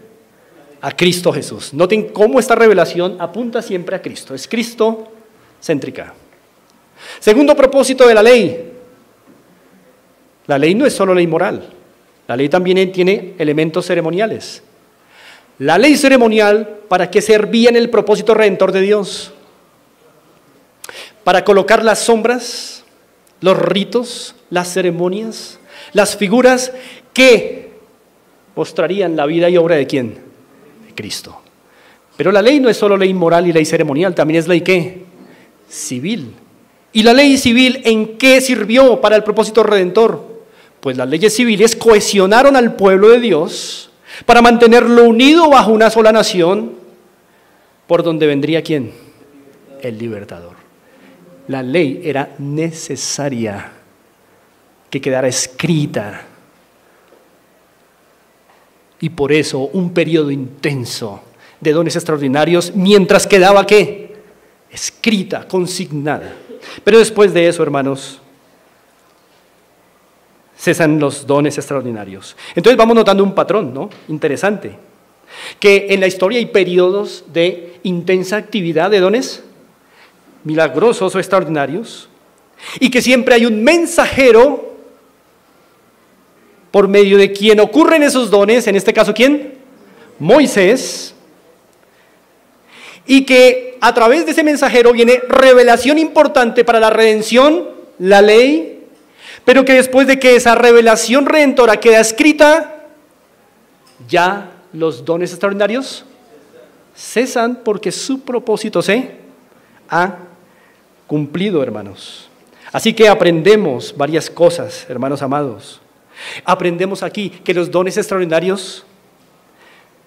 A Cristo Jesús. Noten cómo esta revelación apunta siempre a Cristo, es Cristo céntrica. Segundo propósito de la ley no es solo ley moral, la ley también tiene elementos ceremoniales. La ley ceremonial, ¿para qué servía en el propósito redentor de Dios? Para colocar las sombras, los ritos, las ceremonias, las figuras que mostrarían la vida y obra de ¿quién? De Cristo. Pero la ley no es solo ley moral y ley ceremonial, también es ley ¿qué? Civil. ¿Y la ley civil en qué sirvió para el propósito redentor? Pues las leyes civiles cohesionaron al pueblo de Dios para mantenerlo unido bajo una sola nación, por donde vendría ¿quién? El libertador. La ley era necesaria que quedara escrita. Y por eso un periodo intenso de dones extraordinarios, mientras quedaba ¿qué? Escrita, consignada. Pero después de eso, hermanos, cesan los dones extraordinarios. Entonces vamos notando un patrón, ¿no? Interesante. que en la historia hay periodos de intensa actividad de dones milagrosos o extraordinarios, y que siempre hay un mensajero por medio de quien ocurren esos dones, en este caso, ¿quién? Moisés, y que a través de ese mensajero viene revelación importante para la redención, la ley, pero que después de que esa revelación redentora queda escrita, ya los dones extraordinarios cesan porque su propósito se ha cumplido, hermanos. Así que aprendemos varias cosas, hermanos amados. Aprendemos aquí que los dones extraordinarios,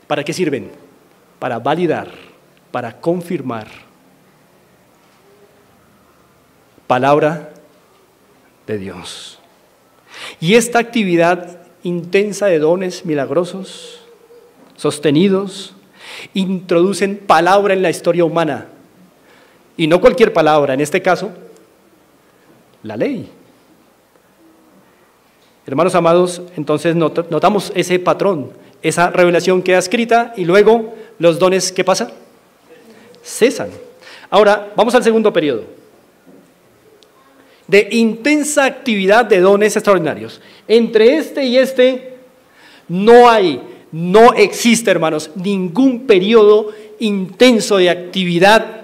¿para qué sirven? Para validar, para confirmar palabra de Dios. Y esta actividad intensa de dones milagrosos, sostenidos, introducen palabra en la historia humana. Y no cualquier palabra, en este caso, la ley. Hermanos amados, entonces notamos ese patrón, esa revelación queda escrita y luego los dones, ¿qué pasa? Cesan. Ahora, vamos al segundo periodo de intensa actividad de dones extraordinarios. Entre este y este no existe, hermanos, ningún periodo intenso de actividad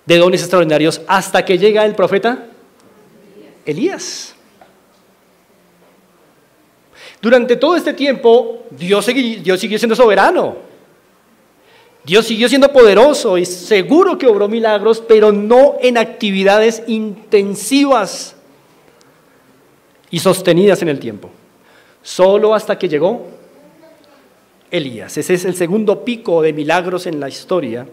de dones extraordinarios hasta que llega el profeta Elías. Durante todo este tiempo, Dios siguió siendo soberano. Dios siguió siendo poderoso y seguro que obró milagros, pero no en actividades intensivas y sostenidas en el tiempo. Solo hasta que llegó Elías. Ese es el segundo pico de milagros en la historia.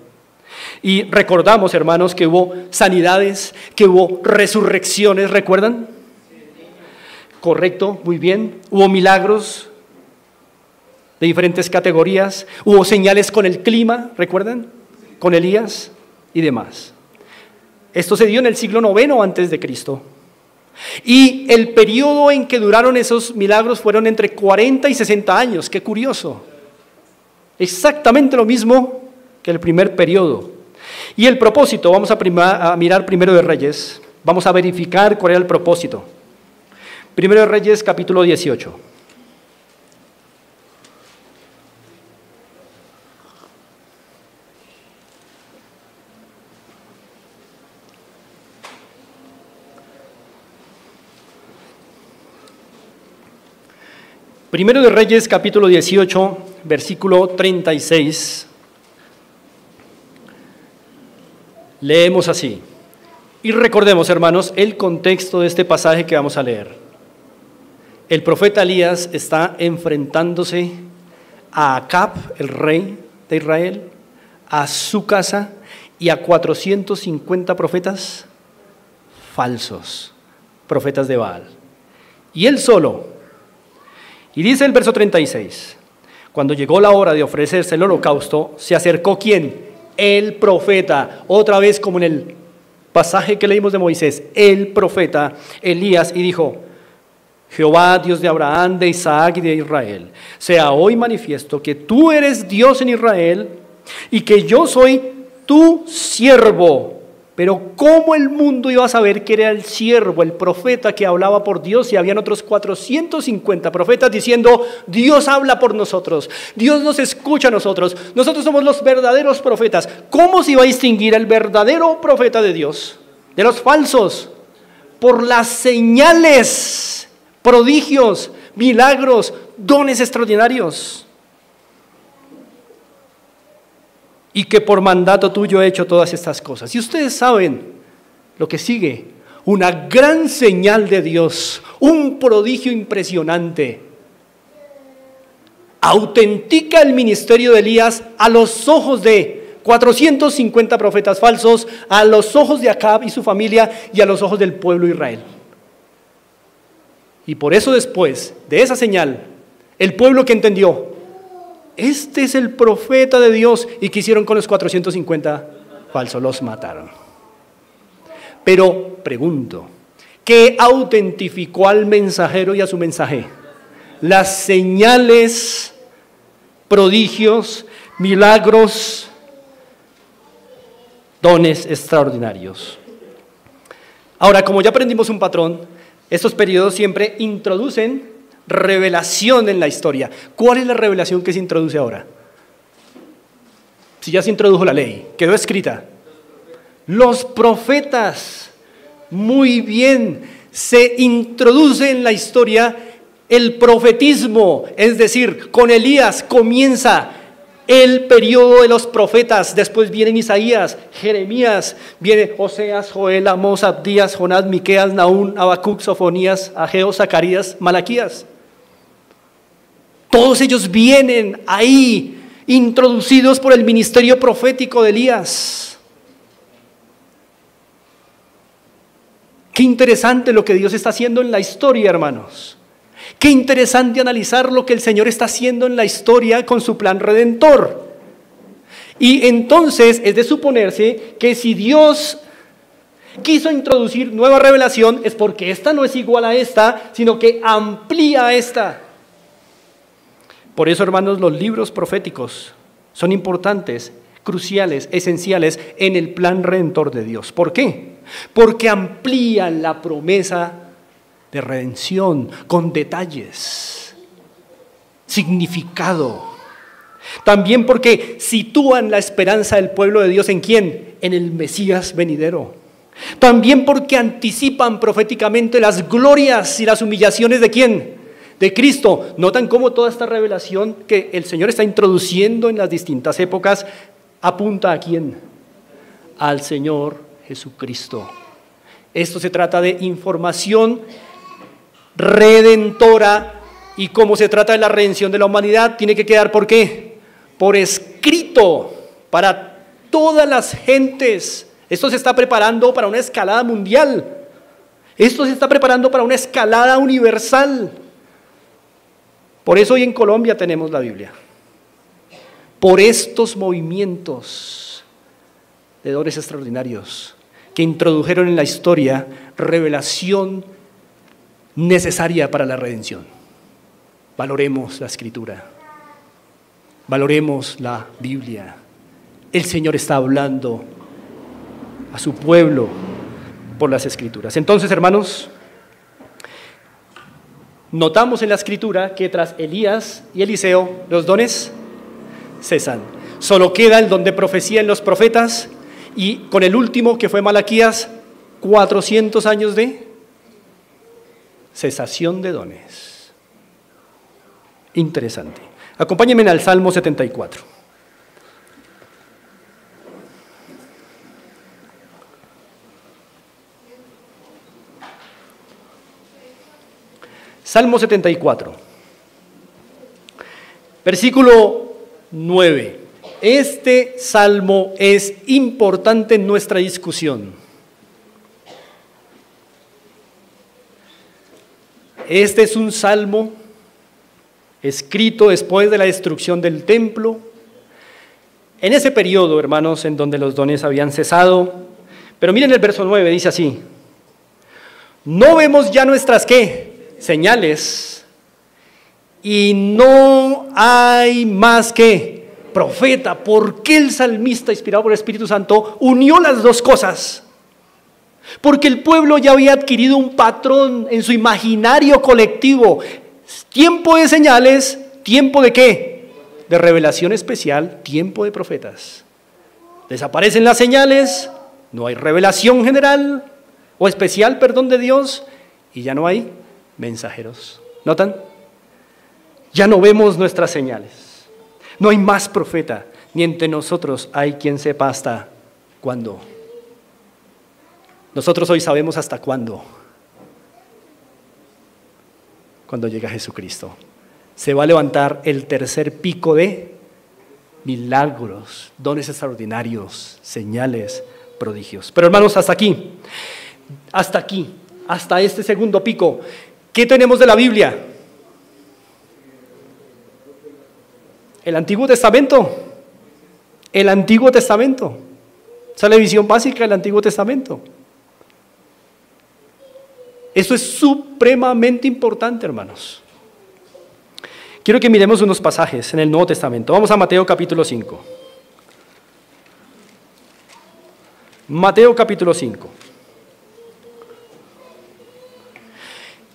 Y recordamos, hermanos, que hubo sanidades, que hubo resurrecciones, ¿recuerdan? Correcto, muy bien. Hubo milagros de diferentes categorías, hubo señales con el clima, ¿recuerdan? Con Elías y demás. Esto se dio en el siglo IX antes de Cristo. Y el periodo en que duraron esos milagros fueron entre 40 y 60 años, qué curioso. Exactamente lo mismo que el primer periodo. Y el propósito, vamos a mirar Primero de Reyes, vamos a verificar cuál era el propósito. Primero de Reyes, capítulo 18. Primero de Reyes, capítulo 18, versículo 36. Leemos así. Y recordemos, hermanos, el contexto de este pasaje que vamos a leer. El profeta Elías está enfrentándose a Acab, el rey de Israel, a su casa y a 450 profetas falsos, profetas de Baal. Y él solo. Y dice el verso 36, cuando llegó la hora de ofrecerse el holocausto, se acercó ¿quién? El profeta, otra vez como en el pasaje que leímos de Moisés, el profeta Elías, y dijo: Jehová, Dios de Abraham, de Isaac y de Israel, sea hoy manifiesto que tú eres Dios en Israel y que yo soy tu siervo. Pero ¿cómo el mundo iba a saber que era el siervo, el profeta que hablaba por Dios, y habían otros 450 profetas diciendo: Dios habla por nosotros, Dios nos escucha a nosotros somos los verdaderos profetas? ¿Cómo se iba a distinguir el verdadero profeta de Dios de los falsos? Por las señales, prodigios, milagros, dones extraordinarios. Y que por mandato tuyo he hecho todas estas cosas. Y ustedes saben lo que sigue: una gran señal de Dios, un prodigio impresionante. Autentica el ministerio de Elías a los ojos de 450 profetas falsos, a los ojos de Acab y su familia y a los ojos del pueblo de Israel. Y por eso después de esa señal, el pueblo que entendió: este es el profeta de Dios. ¿Y qué hicieron con los 450 falsos? Los mataron. Pero pregunto, ¿qué autentificó al mensajero y a su mensaje? Las señales prodigios, milagros, dones extraordinarios. Ahora, como ya aprendimos un patrón, estos periodos siempre introducen revelación en la historia. ¿Cuál es la revelación que se introduce ahora? Si ya se introdujo la ley, quedó escrita. Los profetas, muy bien, se introduce en la historia el profetismo, es decir, con Elías comienza el periodo de los profetas, después vienen Isaías, Jeremías, viene Oseas, Joel, Amós, Abdías, Jonás, Miqueas, Nahum, Habacuc, Sofonías, Ageo, Zacarías, Malaquías. Todos ellos vienen ahí, introducidos por el ministerio profético de Elías. Qué interesante lo que Dios está haciendo en la historia, hermanos. Qué interesante analizar lo que el Señor está haciendo en la historia con su plan redentor. Y entonces es de suponerse que si Dios quiso introducir nueva revelación es porque esta no es igual a esta, sino que amplía esta. Por eso, hermanos, los libros proféticos son importantes, cruciales, esenciales en el plan redentor de Dios. ¿Por qué? Porque amplían la promesa de redención con detalles, significado. También porque sitúan la esperanza del pueblo de Dios ¿en quién? En el Mesías venidero. También porque anticipan proféticamente las glorias y las humillaciones ¿de quién? De Cristo. Notan cómo toda esta revelación que el Señor está introduciendo en las distintas épocas apunta ¿a quién? Al Señor Jesucristo. Esto se trata de información redentora, y como se trata de la redención de la humanidad, tiene que quedar ¿por qué? Por escrito para todas las gentes. Esto se está preparando para una escalada mundial. Esto se está preparando para una escalada universal. Por eso hoy en Colombia tenemos la Biblia. Por estos movimientos de dones extraordinarios que introdujeron en la historia revelación necesaria para la redención. Valoremos la Escritura, valoremos la Biblia. El Señor está hablando a su pueblo por las Escrituras. Entonces, hermanos, notamos en la Escritura que tras Elías y Eliseo los dones cesan. Solo queda el don de profecía en los profetas y con el último que fue Malaquías, 400 años de cesación de dones. Interesante. Acompáñenme al Salmo 74. Salmo 74. Versículo 9. Este salmo es importante en nuestra discusión. Este es un salmo escrito después de la destrucción del templo. En ese periodo, hermanos, en donde los dones habían cesado. Pero miren el verso 9, dice así: no vemos ya nuestras, ¿qué? Señales, y no hay más que profeta. ¿Por qué el salmista, inspirado por el Espíritu Santo, unió las dos cosas? Porque el pueblo ya había adquirido un patrón en su imaginario colectivo. Tiempo de señales, tiempo de ¿qué? De revelación especial, tiempo de profetas. Desaparecen las señales, no hay revelación general o especial, perdón, de Dios, y ya no hay mensajeros. ¿Notan? Ya no vemos nuestras señales. No hay más profeta, ni entre nosotros hay quien sepa hasta cuándo. Nosotros hoy sabemos hasta cuándo. Cuando llega Jesucristo. Se va a levantar el tercer pico de milagros, dones extraordinarios, señales, prodigios. Pero hermanos, hasta aquí, hasta este segundo pico, ¿qué tenemos de la Biblia? El Antiguo Testamento. El Antiguo Testamento. Esa es la visión básica del Antiguo Testamento. Esto es supremamente importante, hermanos. Quiero que miremos unos pasajes en el Nuevo Testamento. Vamos a Mateo capítulo 5. Mateo capítulo 5.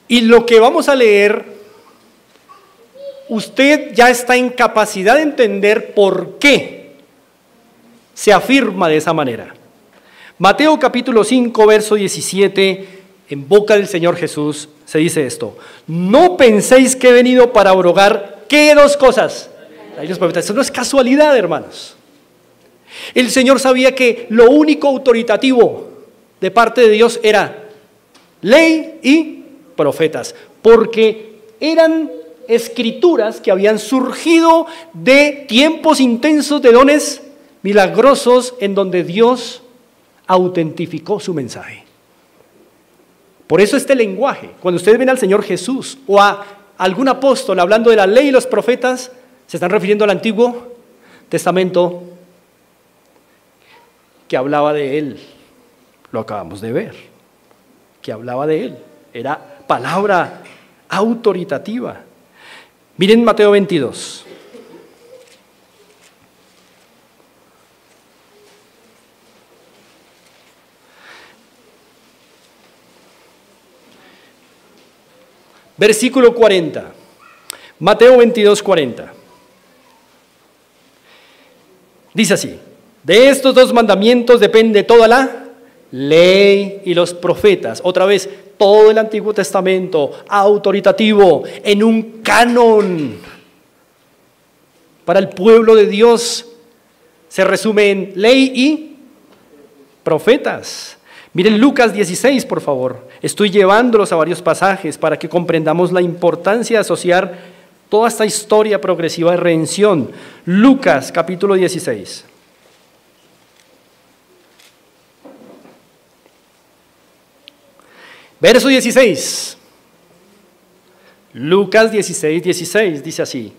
Y lo que vamos a leer, usted ya está en capacidad de entender por qué se afirma de esa manera. Mateo capítulo 5, verso 17, en boca del Señor Jesús, se dice esto: no penséis que he venido para abrogar, ¿qué dos cosas? Eso no es casualidad, hermanos. El Señor sabía que lo único autoritativo de parte de Dios era ley y profetas, porque eran escrituras que habían surgido de tiempos intensos de dones milagrosos en donde Dios autentificó su mensaje. Por eso este lenguaje, cuando ustedes ven al Señor Jesús o a algún apóstol hablando de la ley y los profetas, se están refiriendo al Antiguo Testamento que hablaba de Él. Lo acabamos de ver, que hablaba de Él. Era palabra autoritativa. Miren Mateo 22. Versículo 40. Mateo 22, 40. Dice así: de estos dos mandamientos depende toda la ley y los profetas. Otra vez, todo el Antiguo Testamento autoritativo en un canon para el pueblo de Dios se resume en ley y profetas. Miren Lucas 16, por favor. Estoy llevándolos a varios pasajes para que comprendamos la importancia de asociar toda esta historia progresiva de redención. Lucas capítulo 16. Verso 16. Lucas 16, 16 dice así: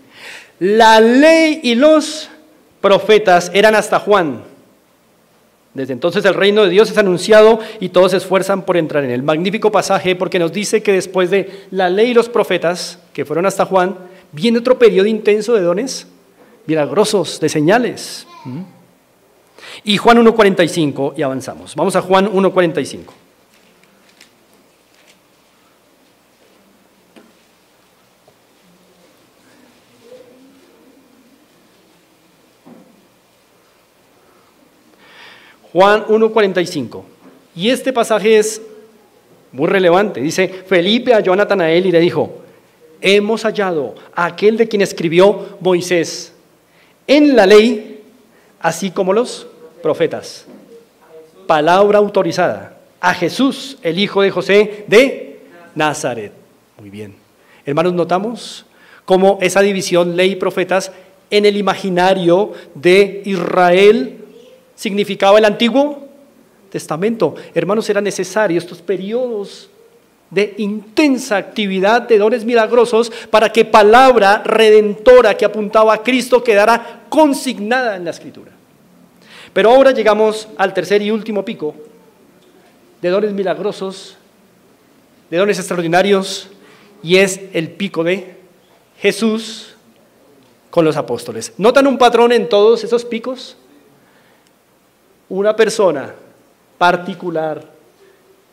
la ley y los profetas eran hasta Juan. Desde entonces el reino de Dios es anunciado y todos se esfuerzan por entrar en él. Magnífico pasaje, porque nos dice que después de la ley y los profetas, que fueron hasta Juan, viene otro periodo intenso de dones milagrosos, de señales. Y Juan 1:45, y avanzamos. Vamos a Juan 1:45. Juan 1:45. Y este pasaje es muy relevante. Dice: Felipe halló a Natanael y le dijo: hemos hallado a aquel de quien escribió Moisés en la ley, así como los profetas. Palabra autorizada. A Jesús, el hijo de José de Nazaret. Muy bien. Hermanos, notamos cómo esa división ley y profetas en el imaginario de Israel significaba el Antiguo Testamento. Hermanos, era necesario estos periodos de intensa actividad de dones milagrosos para que palabra redentora que apuntaba a Cristo quedara consignada en la Escritura. Pero ahora llegamos al tercer y último pico de dones milagrosos, de dones extraordinarios, y es el pico de Jesús con los apóstoles. ¿Notan un patrón en todos esos picos? Una persona particular,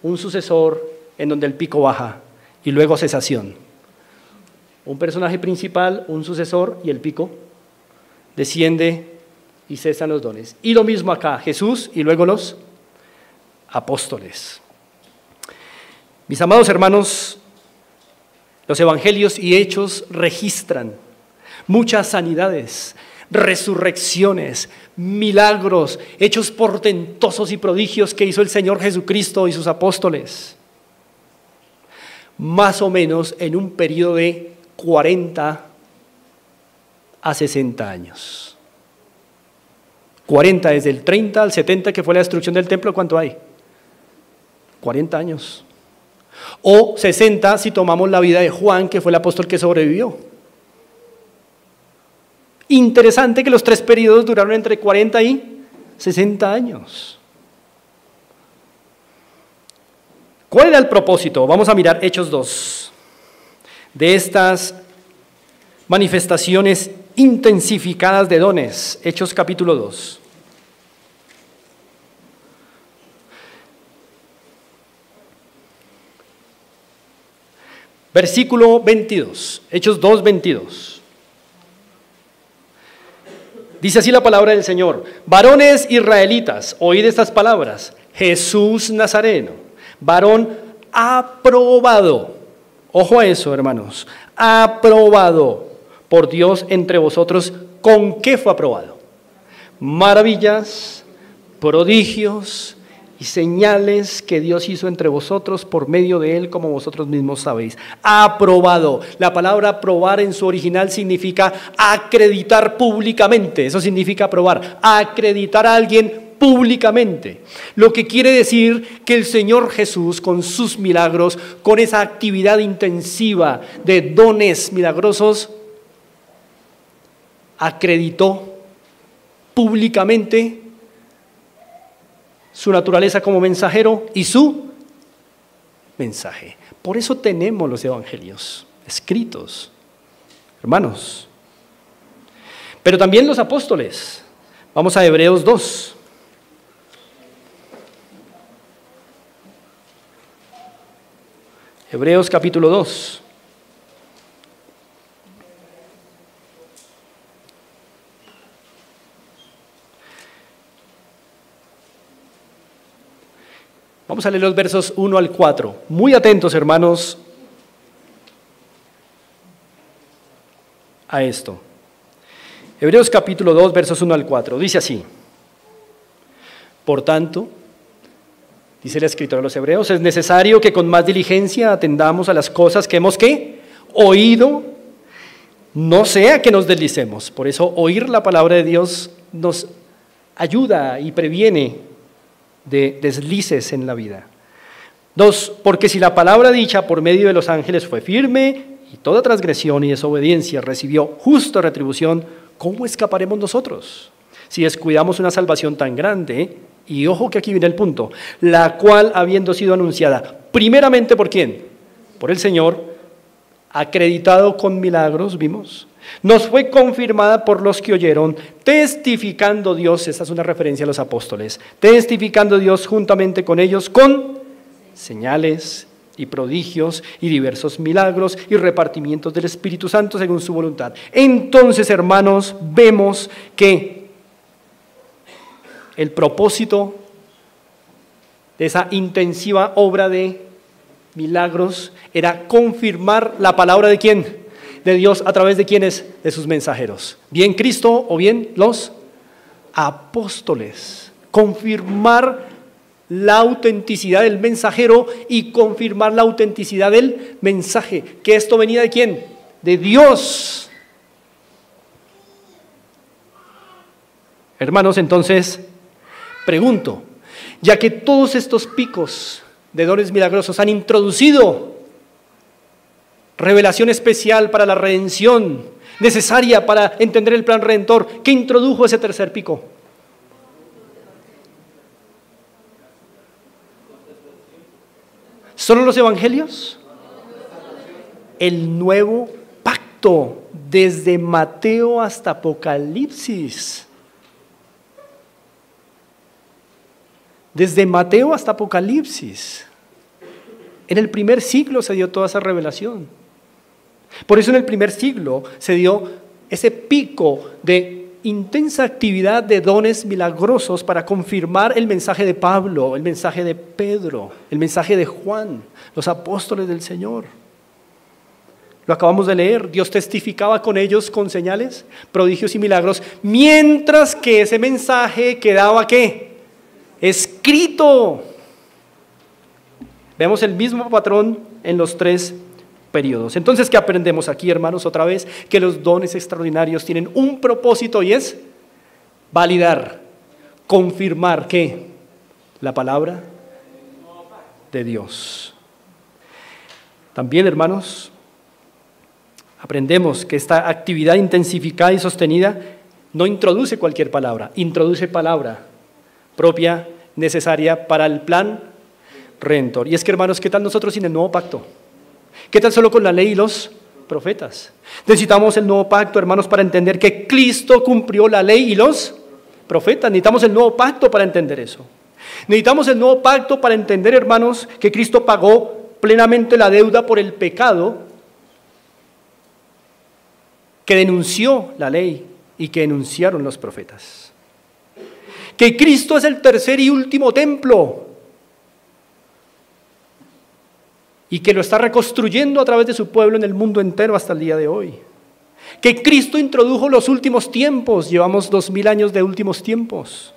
un sucesor en donde el pico baja y luego cesación. Un personaje principal, un sucesor, y el pico desciende y cesan los dones. Y lo mismo acá, Jesús y luego los apóstoles. Mis amados hermanos, los evangelios y hechos registran muchas sanidades, resurrecciones, milagros, hechos portentosos y prodigios que hizo el Señor Jesucristo y sus apóstoles, más o menos en un periodo de 40 a 60 años. 40 desde el 30 al 70, que fue la destrucción del templo, ¿cuánto hay? 40 años. O 60 si tomamos la vida de Juan, que fue el apóstol que sobrevivió. Interesante que los tres periodos duraron entre 40 y 60 años. ¿Cuál era el propósito? Vamos a mirar Hechos 2. De estas Manifestaciones intensificadas de dones. Hechos capítulo 2. Versículo 22. Hechos 2, 22. Dice así la palabra del Señor: varones israelitas, oíd estas palabras. Jesús Nazareno, varón aprobado. Ojo a eso, hermanos. Aprobado por Dios entre vosotros. ¿Con qué fue aprobado? Maravillas, prodigios y señales que Dios hizo entre vosotros por medio de él, como vosotros mismos sabéis. Aprobado. La palabra aprobar en su original significa acreditar públicamente. Eso significa aprobar. Acreditar a alguien públicamente. Lo que quiere decir que el Señor Jesús, con sus milagros, con esa actividad intensiva de dones milagrosos, acreditó públicamente su naturaleza como mensajero y su mensaje. Por eso tenemos los evangelios escritos, hermanos. Pero también los apóstoles. Vamos a Hebreos 2. Hebreos capítulo 2. Vamos a leer los versos 1 al 4. Muy atentos, hermanos, a esto. Hebreos capítulo 2, versos 1 al 4. Dice así: por tanto, dice el escritor de los Hebreos, es necesario que con más diligencia atendamos a las cosas que hemos oído, no sea que nos deslicemos. Por eso oír la palabra de Dios nos ayuda y previene de deslices en la vida. 2, porque si la palabra dicha por medio de los ángeles fue firme y toda transgresión y desobediencia recibió justa retribución, ¿cómo escaparemos nosotros si descuidamos una salvación tan grande? Y ojo que aquí viene el punto, la cual habiendo sido anunciada primeramente ¿por quién? Por el Señor, acreditado con milagros, vimos, nos fue confirmada por los que oyeron, testificando Dios, esta es una referencia a los apóstoles, testificando Dios juntamente con ellos con señales y prodigios y diversos milagros y repartimientos del Espíritu Santo según su voluntad. Entonces, hermanos, vemos que el propósito de esa intensiva obra de milagros era confirmar la palabra de ¿quién? De Dios. ¿A través de quiénes? De sus mensajeros. Bien Cristo o bien los apóstoles. Confirmar la autenticidad del mensajero y confirmar la autenticidad del mensaje. ¿Que esto venía de quién? De Dios. Hermanos, entonces, pregunto, ya que todos estos picos de dones milagrosos han introducido revelación especial para la redención, necesaria para entender el plan redentor, ¿qué introdujo ese tercer pico? ¿Solo los evangelios? El nuevo pacto, desde Mateo hasta Apocalipsis. Desde Mateo hasta Apocalipsis. En el primer siglo se dio toda esa revelación. Por eso en el primer siglo se dio ese pico de intensa actividad de dones milagrosos para confirmar el mensaje de Pablo, el mensaje de Pedro, el mensaje de Juan, los apóstoles del Señor. Lo acabamos de leer, Dios testificaba con ellos con señales, prodigios y milagros, mientras que ese mensaje quedaba ¿qué? Escrito. Vemos el mismo patrón en los tres periodos. Entonces, ¿qué aprendemos aquí, hermanos? Otra vez, que los dones extraordinarios tienen un propósito y es validar, confirmar ¿qué? La palabra de Dios. También, hermanos, aprendemos que esta actividad intensificada y sostenida no introduce cualquier palabra, introduce palabra propia, necesaria para el plan redentor. Y es que, hermanos, ¿qué tal nosotros sin el nuevo pacto? ¿Qué tal solo con la ley y los profetas. Necesitamos el nuevo pacto, hermanos, para entender que Cristo cumplió la ley y los profetas. Necesitamos el nuevo pacto para entender eso. Necesitamos el nuevo pacto para entender, hermanos, que Cristo pagó plenamente la deuda por el pecado que denunció la ley y que denunciaron los profetas. Que Cristo es el tercer y último templo y que lo está reconstruyendo a través de su pueblo en el mundo entero hasta el día de hoy. Que Cristo introdujo los últimos tiempos, llevamos 2000 años de últimos tiempos.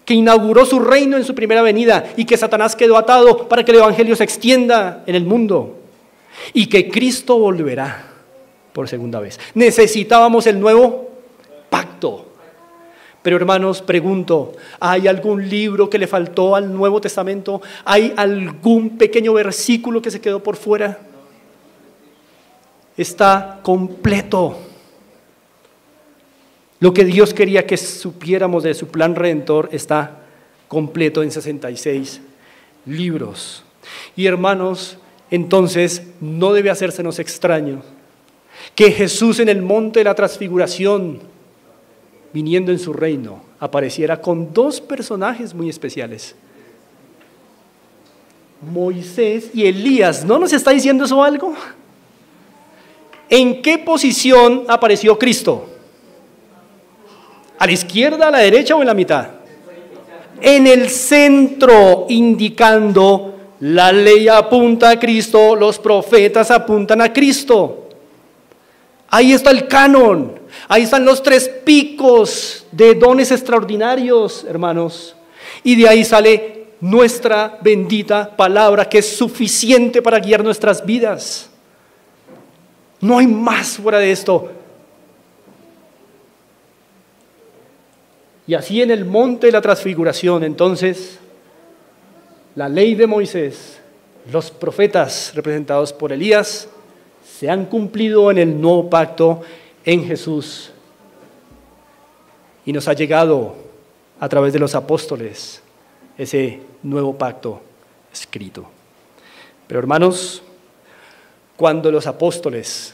Que inauguró su reino en su primera venida y que Satanás quedó atado para que el evangelio se extienda en el mundo. Y que Cristo volverá por segunda vez. Necesitábamos el nuevo pacto. Pero hermanos, pregunto, ¿hay algún libro que le faltó al Nuevo Testamento? ¿Hay algún pequeño versículo que se quedó por fuera? Está completo. Lo que Dios quería que supiéramos de su plan redentor está completo en 66 libros. Y hermanos, entonces no debe hacérsenos extraño que Jesús en el monte de la transfiguración, viniendo en su reino, apareciera con dos personajes muy especiales: Moisés y Elías. ¿No nos está diciendo eso algo? ¿En qué posición apareció Cristo? ¿A la izquierda, a la derecha o en la mitad? En el centro, indicando la ley apunta a Cristo, los profetas apuntan a Cristo. Ahí está el canon, ahí están los 3 picos de dones extraordinarios, hermanos. Y de ahí sale nuestra bendita palabra, que es suficiente para guiar nuestras vidas. No hay más fuera de esto. Y así en el monte de la transfiguración, entonces, la ley de Moisés, los profetas representados por Elías, se han cumplido en el nuevo pacto en Jesús. Y nos ha llegado a través de los apóstoles ese nuevo pacto escrito. Pero hermanos, cuando los apóstoles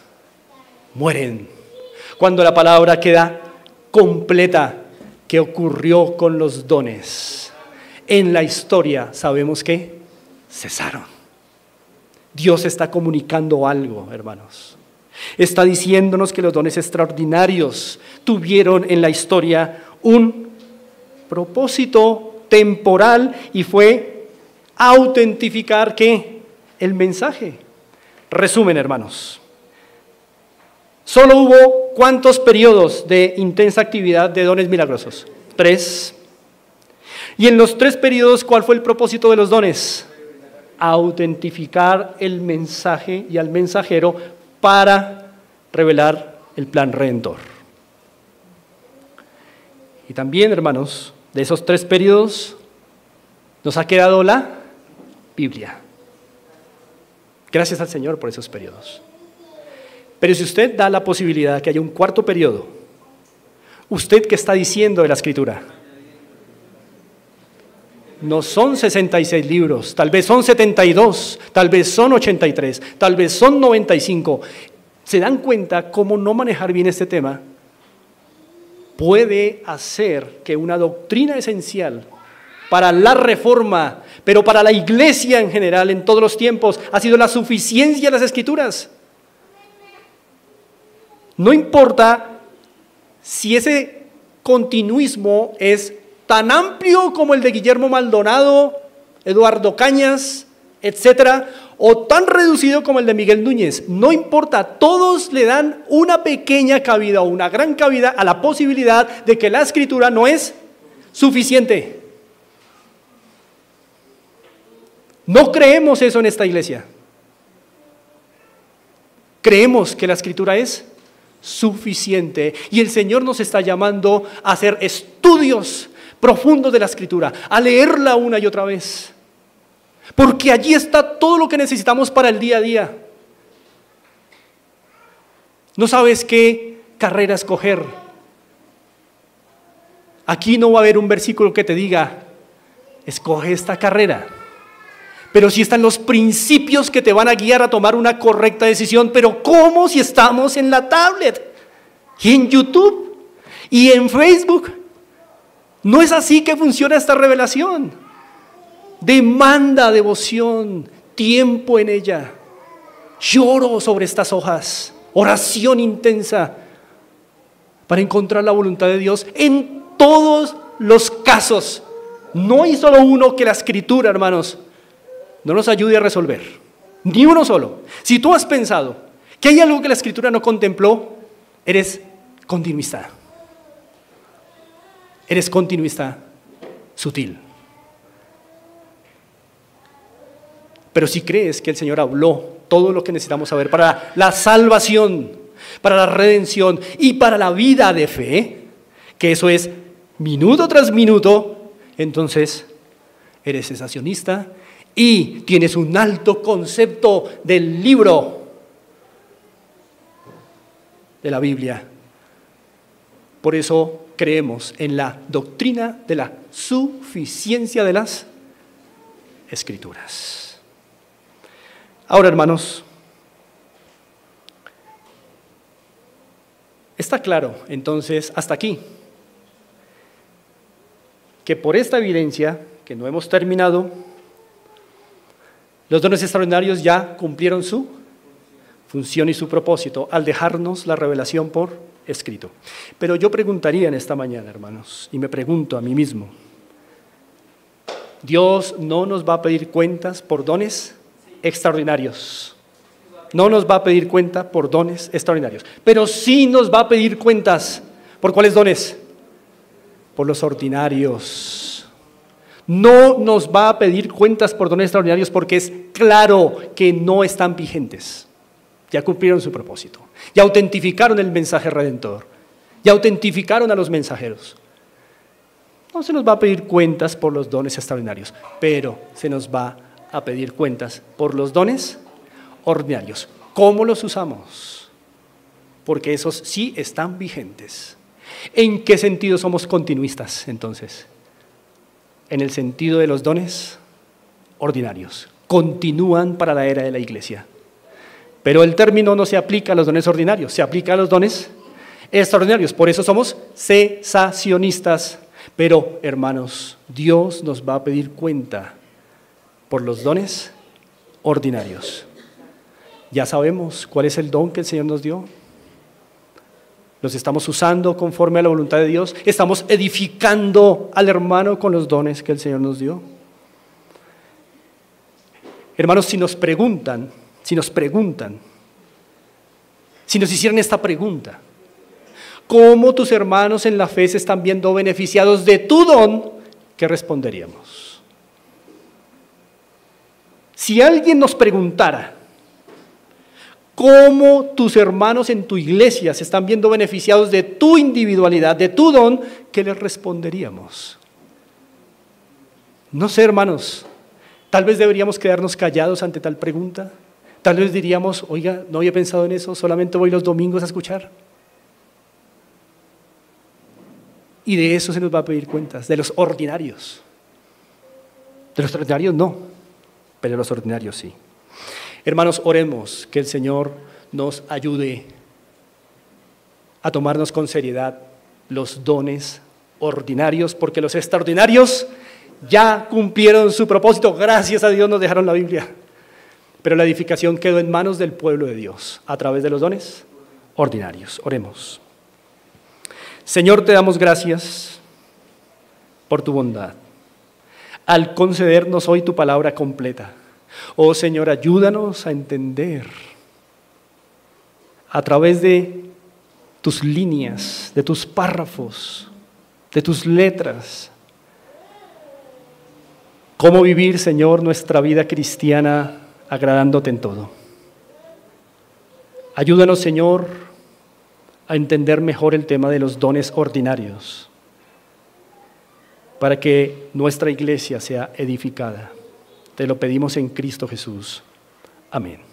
mueren, cuando la palabra queda completa, ¿qué ocurrió con los dones? En la historia sabemos que cesaron. Dios está comunicando algo, hermanos. Está diciéndonos que los dones extraordinarios tuvieron en la historia un propósito temporal y fue autentificar ¿qué? El mensaje. Resumen, hermanos. Solo hubo ¿cuántos periodos de intensa actividad de dones milagrosos? 3. Y en los 3 periodos, ¿cuál fue el propósito de los dones? Autentificar el mensaje y al mensajero para revelar el plan redentor. Y también, hermanos, de esos 3 periodos nos ha quedado la Biblia. Gracias al Señor por esos periodos. Pero si usted da la posibilidad de que haya un 4.º periodo, ¿usted qué está diciendo de la Escritura? No son 66 libros, tal vez son 72, tal vez son 83, tal vez son 95. ¿Se dan cuenta cómo no manejar bien este tema puede hacer que una doctrina esencial para la reforma, pero para la iglesia en general en todos los tiempos, ha sido la suficiencia de las Escrituras? No importa si ese continuismo es tan amplio como el de Guillermo Maldonado, Eduardo Cañas, etcétera, o tan reducido como el de Miguel Núñez. No importa, todos le dan una pequeña cabida o una gran cabida a la posibilidad de que la Escritura no es suficiente. No creemos eso en esta iglesia. Creemos que la Escritura es suficiente y el Señor nos está llamando a hacer estudios profundos de la Escritura, a leerla una y otra vez, porque allí está todo lo que necesitamos para el día a día. No sabes qué carrera escoger. Aquí no va a haber un versículo que te diga, escoge esta carrera, Pero sí están los principios que te van a guiar a tomar una correcta decisión. Pero ¿cómo si estamos en la tablet y en YouTube y en Facebook? No es así que funciona esta revelación. Demanda devoción, tiempo en ella. Lloro sobre estas hojas, oración intensa para encontrar la voluntad de Dios en todos los casos. No hay solo uno que la Escritura, hermanos, no nos ayude a resolver, ni uno solo. Si tú has pensado que hay algo que la Escritura no contempló, eres continuista. Eres continuista sutil. Pero si crees que el Señor habló todo lo que necesitamos saber para la salvación, para la redención y para la vida de fe, que eso es minuto tras minuto, entonces eres cesacionista y tienes un alto concepto del libro de la Biblia. Por eso creemos en la doctrina de la suficiencia de las Escrituras. Ahora, hermanos, está claro, entonces, hasta aquí, que por esta evidencia, que no hemos terminado, los dones extraordinarios ya cumplieron su función y su propósito al dejarnos la revelación por escrito. Pero yo preguntaría en esta mañana, hermanos, y me pregunto a mí mismo, Dios no nos va a pedir cuentas por dones extraordinarios. No nos va a pedir cuenta por dones extraordinarios, pero sí nos va a pedir cuentas. ¿Por cuáles dones? Por los ordinarios. No nos va a pedir cuentas por dones extraordinarios porque es claro que no están vigentes. Ya cumplieron su propósito. Ya autentificaron el mensaje redentor. Ya autentificaron a los mensajeros. No se nos va a pedir cuentas por los dones extraordinarios, pero se nos va a pedir cuentas por los dones ordinarios. ¿Cómo los usamos? Porque esos sí están vigentes. ¿En qué sentido somos continuistas, entonces? En el sentido de los dones ordinarios. Continúan para la era de la iglesia. Pero el término no se aplica a los dones ordinarios, se aplica a los dones extraordinarios. Por eso somos cesacionistas. Pero, hermanos, Dios nos va a pedir cuenta por los dones ordinarios. Ya sabemos cuál es el don que el Señor nos dio. Los estamos usando conforme a la voluntad de Dios. Estamos edificando al hermano con los dones que el Señor nos dio. Hermanos, si nos hicieran esta pregunta, ¿cómo tus hermanos en la fe se están viendo beneficiados de tu don? ¿Qué responderíamos? Si alguien nos preguntara, ¿cómo tus hermanos en tu iglesia se están viendo beneficiados de tu individualidad, de tu don? ¿Qué les responderíamos? No sé, hermanos, tal vez deberíamos quedarnos callados ante tal pregunta. Tal vez diríamos, oiga, no había pensado en eso, solamente voy los domingos a escuchar. Y de eso se nos va a pedir cuentas, de los ordinarios. De los ordinarios no, pero de los ordinarios sí. Hermanos, oremos que el Señor nos ayude a tomarnos con seriedad los dones ordinarios, porque los extraordinarios ya cumplieron su propósito. Gracias a Dios nos dejaron la Biblia. Pero la edificación quedó en manos del pueblo de Dios a través de los dones ordinarios. Oremos. Señor, te damos gracias por tu bondad al concedernos hoy tu palabra completa. Oh Señor, ayúdanos a entender a través de tus líneas, de tus párrafos, de tus letras, cómo vivir, Señor, nuestra vida cristiana agradándote en todo. Ayúdanos, Señor, a entender mejor el tema de los dones ordinarios, para que nuestra iglesia sea edificada. Te lo pedimos en Cristo Jesús. Amén.